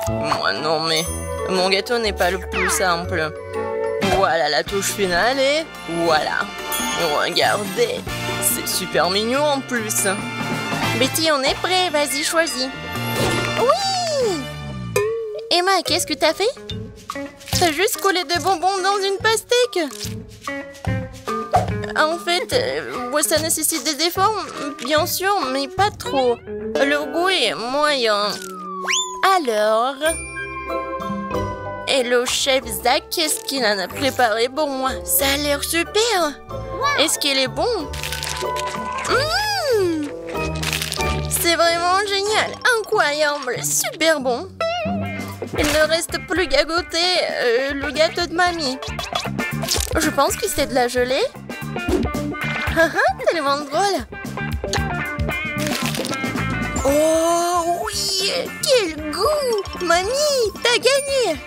Moi non, mais mon gâteau n'est pas le plus simple. Voilà la touche finale et voilà. Regardez, c'est super mignon en plus. Betty, on est prêt, vas-y, choisis. Oui! Emma, qu'est-ce que t'as fait? T'as juste collé des bonbons dans une pastèque. En fait, ça nécessite des efforts, bien sûr, mais pas trop. Le goût est moyen. Alors... Et le chef Zach, qu'est-ce qu'il en a préparé pour moi? Ça a l'air super. Est-ce qu'il est bon? C'est vraiment génial, incroyable, super bon. Il ne reste plus qu'à goûter le gâteau de mamie. Je pense que c'est de la gelée. Tellement drôle. Oh oui, quel goût! Mamie, t'as gagné!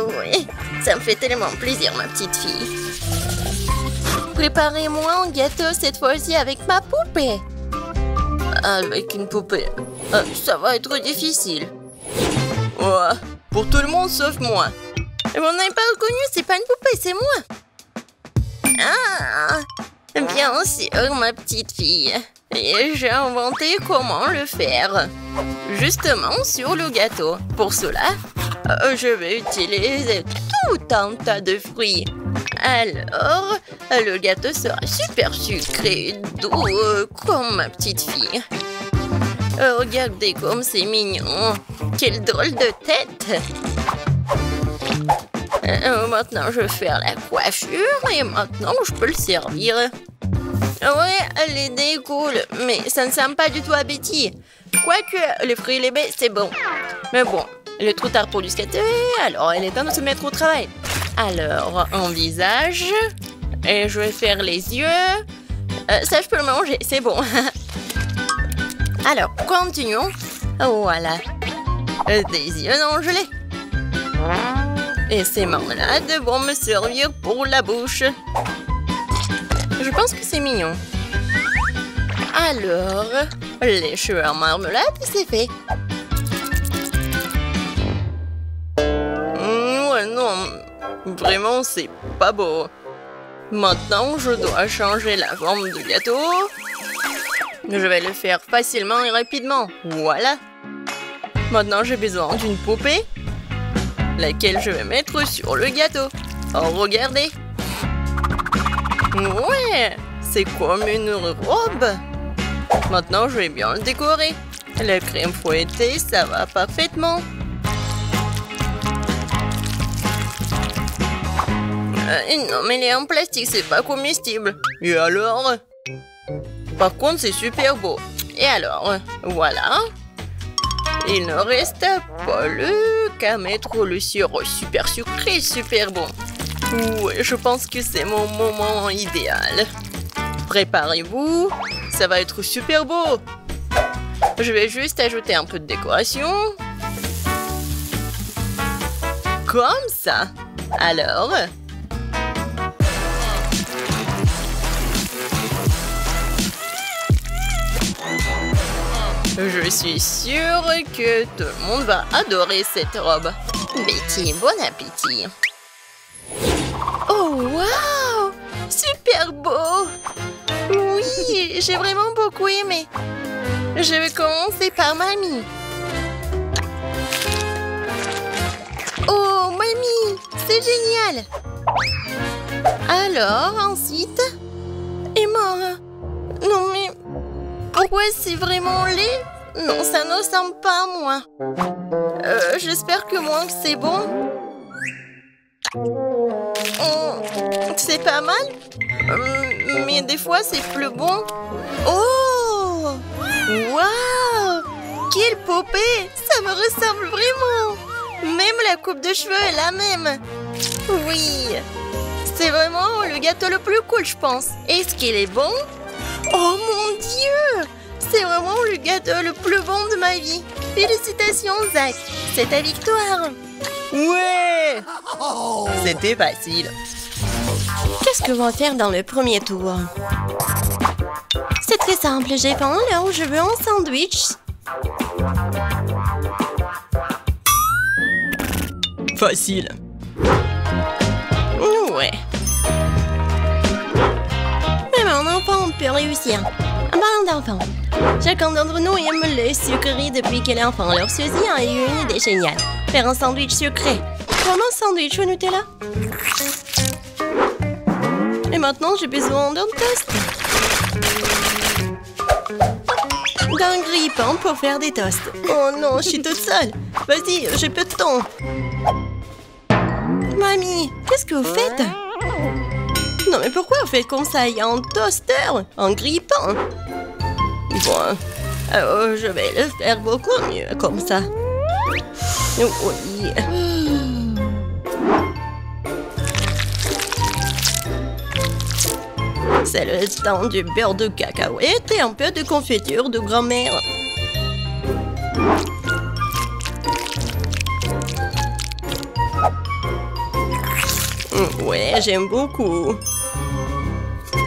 Oui, ça me fait tellement plaisir, ma petite fille. Préparez-moi un gâteau cette fois-ci avec ma poupée. Avec une poupée, ça va être difficile. Ouais, pour tout le monde sauf moi. Vous n'avez pas reconnu, c'est pas une poupée, c'est moi. Ah, bien sûr, ma petite fille. Et j'ai inventé comment le faire. Justement sur le gâteau. Pour cela, je vais utiliser tout un tas de fruits. Alors, le gâteau sera super sucré, doux, comme ma petite fille. Regardez comme c'est mignon. Quelle drôle de tête. Maintenant, je vais faire la coiffure et maintenant, je peux le servir. Ouais, l'idée est cool, mais ça ne semble pas du tout à Betty. Quoique, les fruits et les baies, c'est bon. Mais bon, il est trop tard pour du skater, alors il est temps de se mettre au travail. Alors, un visage, et je vais faire les yeux. Ça, je peux le manger, c'est bon. Alors, continuons. Voilà. Des yeux non gelés. Et ces marmelades vont me servir pour la bouche. Je pense que c'est mignon. Alors, les cheveux en marmelade, c'est fait. Ouais, non, vraiment, c'est pas beau. Maintenant, je dois changer la forme du gâteau. Je vais le faire facilement et rapidement. Voilà. Maintenant, j'ai besoin d'une poupée, laquelle je vais mettre sur le gâteau. Oh, regardez. Ouais, c'est comme une robe. Maintenant, je vais bien le décorer. La crème fouettée, ça va parfaitement. Non, mais elle est en plastique, c'est pas comestible. Et alors? Par contre, c'est super beau. Et alors, voilà. Il ne reste pas qu'à mettre le sirop super sucré, super bon. Ouais, je pense que c'est mon moment idéal. Préparez-vous, ça va être super beau. Je vais juste ajouter un peu de décoration. Comme ça. Alors... Je suis sûre que tout le monde va adorer cette robe. Betty, bon appétit. Oh, waouh! Super beau! Oui, j'ai vraiment beaucoup aimé. Je vais commencer par mamie. Oh, mamie, c'est génial! Alors, ensuite... Emma... Non mais... Pourquoi c'est vraiment laid? Non, ça ne ressemble pas à moi. J'espère que moi, c'est bon. C'est pas mal. Mais des fois, c'est plus bon. Oh! Waouh! Quelle poupée! Ça me ressemble vraiment. Même la coupe de cheveux est la même. Oui. C'est vraiment le gâteau le plus cool, je pense. Est-ce qu'il est bon? Oh mon Dieu! C'est vraiment le gâteau le plus bon de ma vie. Félicitations, Zach. C'est ta victoire. Ouais! C'était facile. Qu'est-ce que va faire dans le premier tour? C'est très simple. J'ai peint là où je veux un sandwich. Facile. Ouais. Mais mon enfant peut réussir. En parlant d'enfants, chacun d'entre nous aime les sucreries depuis qu'il est enfant. Alors Suzy a eu une idée géniale. Faire un sandwich sucré. Comme un sandwich au Nutella. Et maintenant, j'ai besoin d'un toast. D'un grille-pain pour faire des toasts. Oh non, je suis toute seule. Vas-y, j'ai peu de temps. Mamie, qu'est-ce que vous faites? Non, mais pourquoi vous faites comme ça? Il y a un toaster, un grille-pain. Bon, alors je vais le faire beaucoup mieux comme ça. Oui. C'est le temps du beurre de cacahuète et un peu de confiture de grand-mère. Ouais, j'aime beaucoup.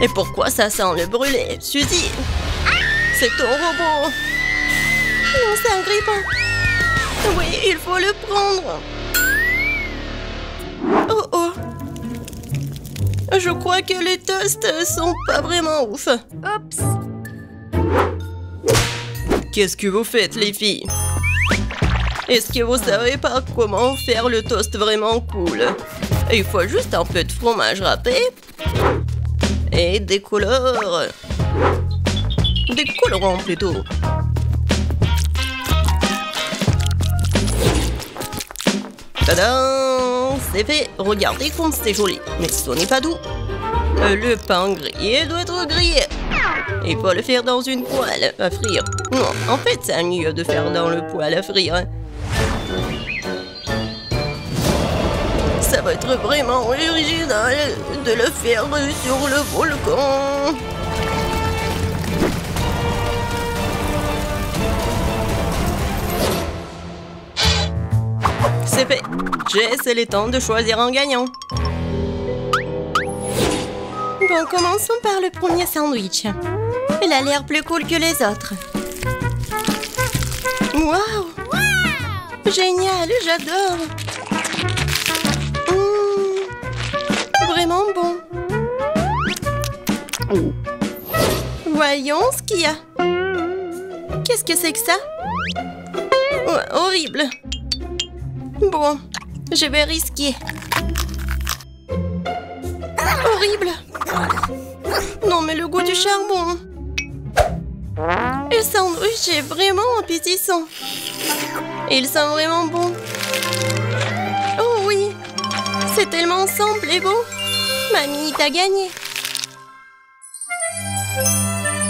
Et pourquoi ça sent le brûlé, Suzy? C'est ton robot. Non, c'est un grille-pain. Oui, il faut le prendre. Oh oh. Je crois que les toasts sont pas vraiment ouf. Oups. Qu'est-ce que vous faites, les filles? Est-ce que vous savez pas comment faire le toast vraiment cool? Il faut juste un peu de fromage râpé et des couleurs. Des colorants plutôt. Tadam! C'est fait. Regardez comme c'est joli. Mais ce n'est pas doux. Le pain grillé doit être grillé. Il faut le faire dans une poêle à frire. Non, en fait, c'est mieux de faire dans le poêle à frire. Ça va être vraiment original de le faire sur le volcan. C'est fait. Jess, il est temps de choisir un gagnant. Bon, commençons par le premier sandwich. Il a l'air plus cool que les autres. Waouh! Génial, j'adore. Vraiment bon. Voyons ce qu'il y a. Qu'est-ce que c'est que ça? Horrible. Bon, je vais risquer. Horrible. Non, mais le goût du charbon. Le sandwich est vraiment appétissant. Il sent vraiment bon. Oh oui, c'est tellement simple et beau. Mamie, t'as gagné.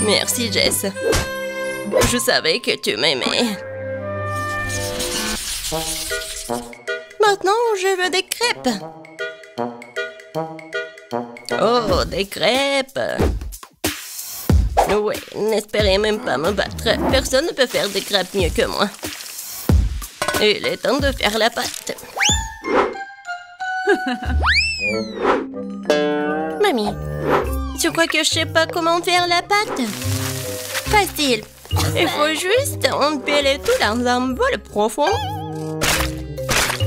Merci, Jess. Je savais que tu m'aimais. Maintenant, je veux des crêpes. Oh, des crêpes. Ouais, n'espérez même pas me battre. Personne ne peut faire des crêpes mieux que moi. Il est temps de faire la pâte. Mamie, tu crois que je sais pas comment faire la pâte? Facile. Il faut juste empiler tout dans un bol profond.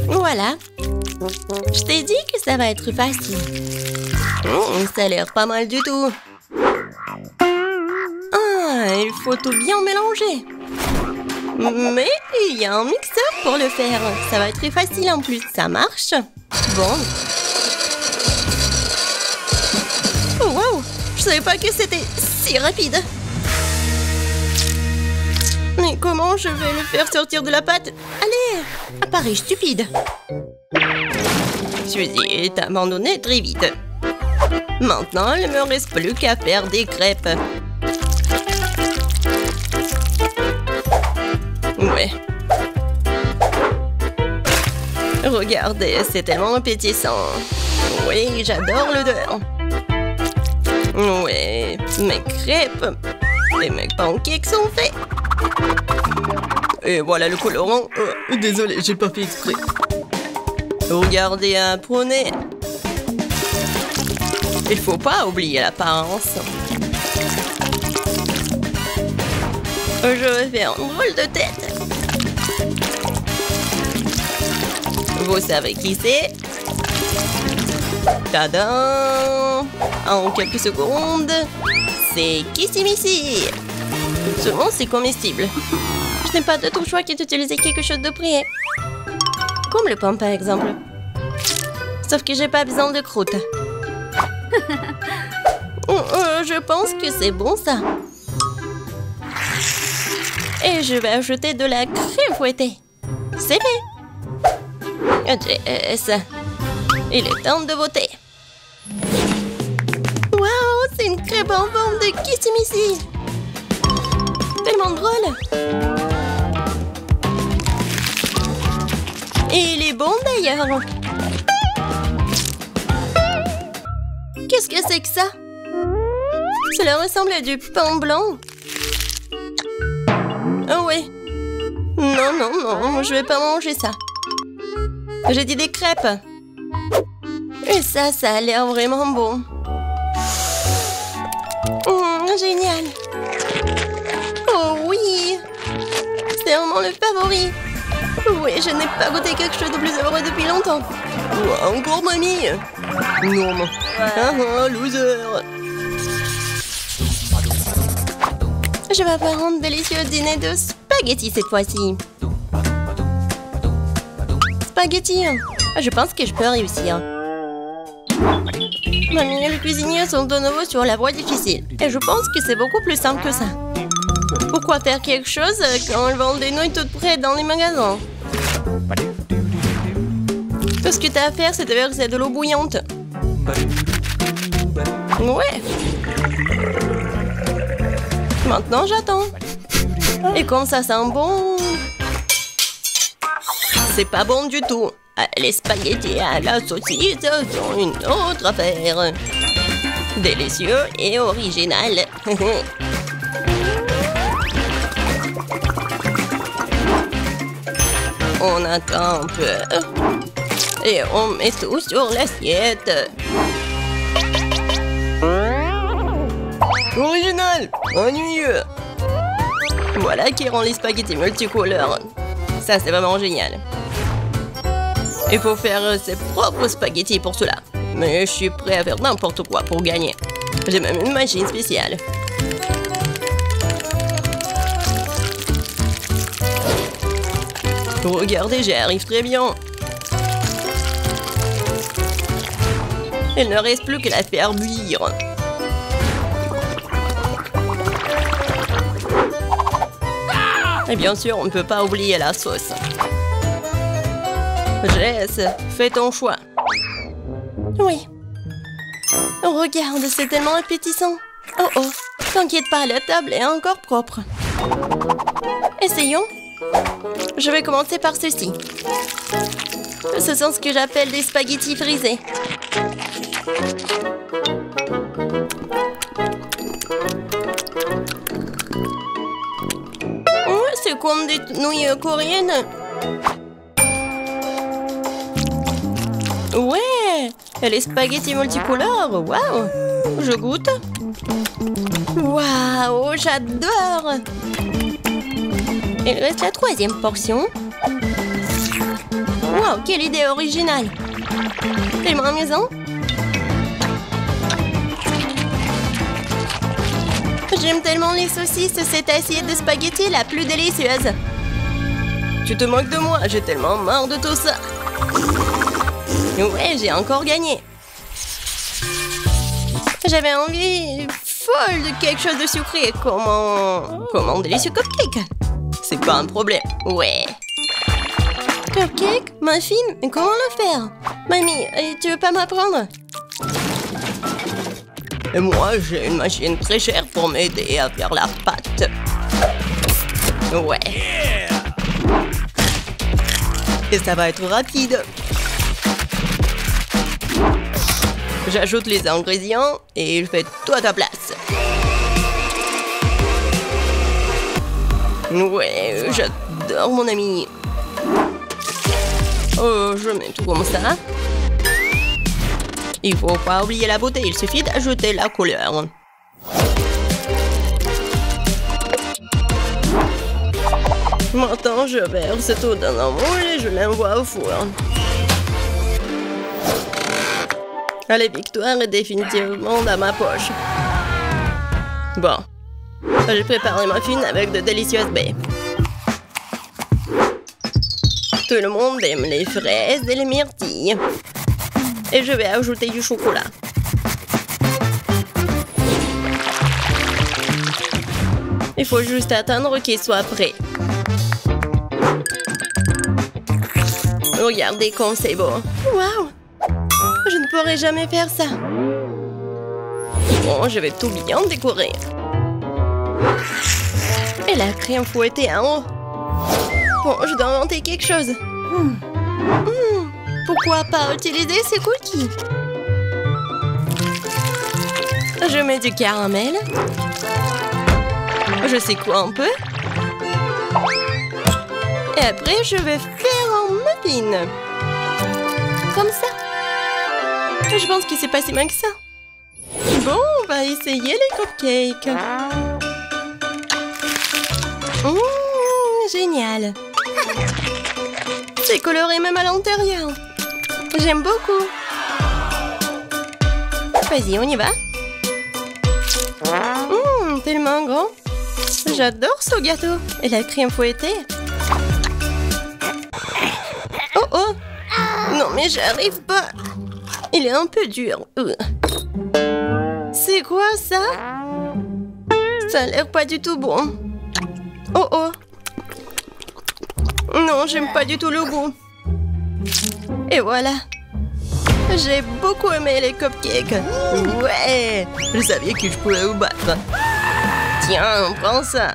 Voilà. Je t'ai dit que ça va être facile. Ça a l'air pas mal du tout. Ah, il faut tout bien mélanger. Mais il y a un mixeur pour le faire. Ça va être très facile en plus. Ça marche. Bon. Oh, wow! Je savais pas que c'était si rapide. Mais comment je vais le faire sortir de la pâte? Allez! Appareil stupide. Suzy est abandonnée très vite. Maintenant, il ne me reste plus qu'à faire des crêpes. Ouais. Regardez, c'est tellement appétissant. Oui, j'adore l'odeur. Ouais, mes crêpes et mes pancakes sont faits. Et voilà le colorant. Désolé, j'ai pas fait exprès. Regardez un poney. Il faut pas oublier l'apparence. Je vais faire un drôle de tête. Vous savez qui c'est? Tadam! En quelques secondes, c'est Kissimissy. Seulement, c'est comestible. Je n'ai pas d'autre choix que d'utiliser quelque chose de prêt. Comme le pain, par exemple. Sauf que j'ai pas besoin de croûte. Je pense que c'est bon, ça. Et je vais ajouter de la crème fouettée. C'est fait. Jess, il est temps de voter. Waouh, c'est une crêpe en forme de Kissimissy. Tellement drôle. Et il est bon d'ailleurs. Qu'est-ce que c'est que ça? Cela ressemble à du pain blanc. Oh oui. Non, non, non, je vais pas manger ça. J'ai dit des crêpes. Et ça a l'air vraiment bon. Génial. Oh oui. C'est vraiment le favori. Oui, je n'ai pas goûté quelque chose de plus heureux depuis longtemps. Encore mamie? Non. Loser. Je vais faire un délicieux dîner de spaghettis cette fois-ci. Spaghettis. Je pense que je peux réussir. Mamie et le cuisinier sont de nouveau sur la voie difficile. Et je pense que c'est beaucoup plus simple que ça. Pourquoi faire quelque chose quand ils vendent des nouilles toutes prêtes dans les magasins? Tout ce que tu as à faire, c'est de verser de l'eau bouillante. Ouais. Maintenant, j'attends. Et comme ça sent bon... C'est pas bon du tout. Les spaghettis à la saucisse sont une autre affaire. Délicieux et original. On attend un peu. Et on met tout sur l'assiette. Original, ennuyeux. Voilà qui rend les spaghettis multicouleurs. Ça, c'est vraiment génial. Il faut faire ses propres spaghettis pour cela. Mais je suis prêt à faire n'importe quoi pour gagner. J'ai même une machine spéciale. Regardez, j'y arrive très bien. Il ne reste plus que la faire bouillir. Et bien sûr, on ne peut pas oublier la sauce. Jess, fais ton choix. Oui. Regarde, c'est tellement appétissant. Oh oh, t'inquiète pas, la table est encore propre. Essayons. Je vais commencer par ceci. Ce sont ce que j'appelle des spaghettis frisés. comme des nouilles coréennes. Ouais, et les spaghettis multicolores, waouh. Je goûte. Waouh, j'adore. Il reste la troisième portion. Waouh, quelle idée originale. Tellement amusant. J'aime tellement les saucisses, cette assiette de spaghettis est la plus délicieuse. Tu te moques de moi, j'ai tellement marre de tout ça. Ouais, j'ai encore gagné. J'avais envie folle de quelque chose de sucré, comme un délicieux cupcake. C'est pas un problème, ouais. Cupcake? Muffin? Comment le faire? Mamie, tu veux pas m'apprendre? Et moi, j'ai une machine très chère pour m'aider à faire la pâte. Ouais. Et ça va être rapide. J'ajoute les ingrédients et je fais tout à ta place. Ouais, j'adore mon ami. Oh, je mets tout comme ça. Il faut pas oublier la beauté, il suffit d'ajouter la couleur. Maintenant, je verse tout dans un moule et je l'envoie au four. La victoire est définitivement dans ma poche. Bon, j'ai préparé ma muffins avec de délicieuses baies. Tout le monde aime les fraises et les myrtilles. Et je vais ajouter du chocolat. Il faut juste attendre qu'il soit prêt. Regardez comme c'est beau. Waouh! Je ne pourrai jamais faire ça. Bon, je vais tout bien décorer. Et la crème fouettée en haut. Bon, je dois inventer quelque chose. Pourquoi pas utiliser ces cookies? Je mets du caramel. Je secoue un peu. Et après, je vais faire un muffin. Comme ça. Je pense que c'est pas si mal que ça. Bon, on va essayer les cupcakes. Génial. C'est coloré même à l'intérieur. J'aime beaucoup. Vas-y, on y va. Tellement grand. J'adore ce gâteau. Et la crème fouettée. Oh oh. Non mais j'arrive pas. Il est un peu dur. C'est quoi ça? Ça a l'air pas du tout bon. Oh oh. Non, j'aime pas du tout le goût. Et voilà. J'ai beaucoup aimé les cupcakes. Ouais. Je savais que je pouvais vous battre. Tiens, prends ça.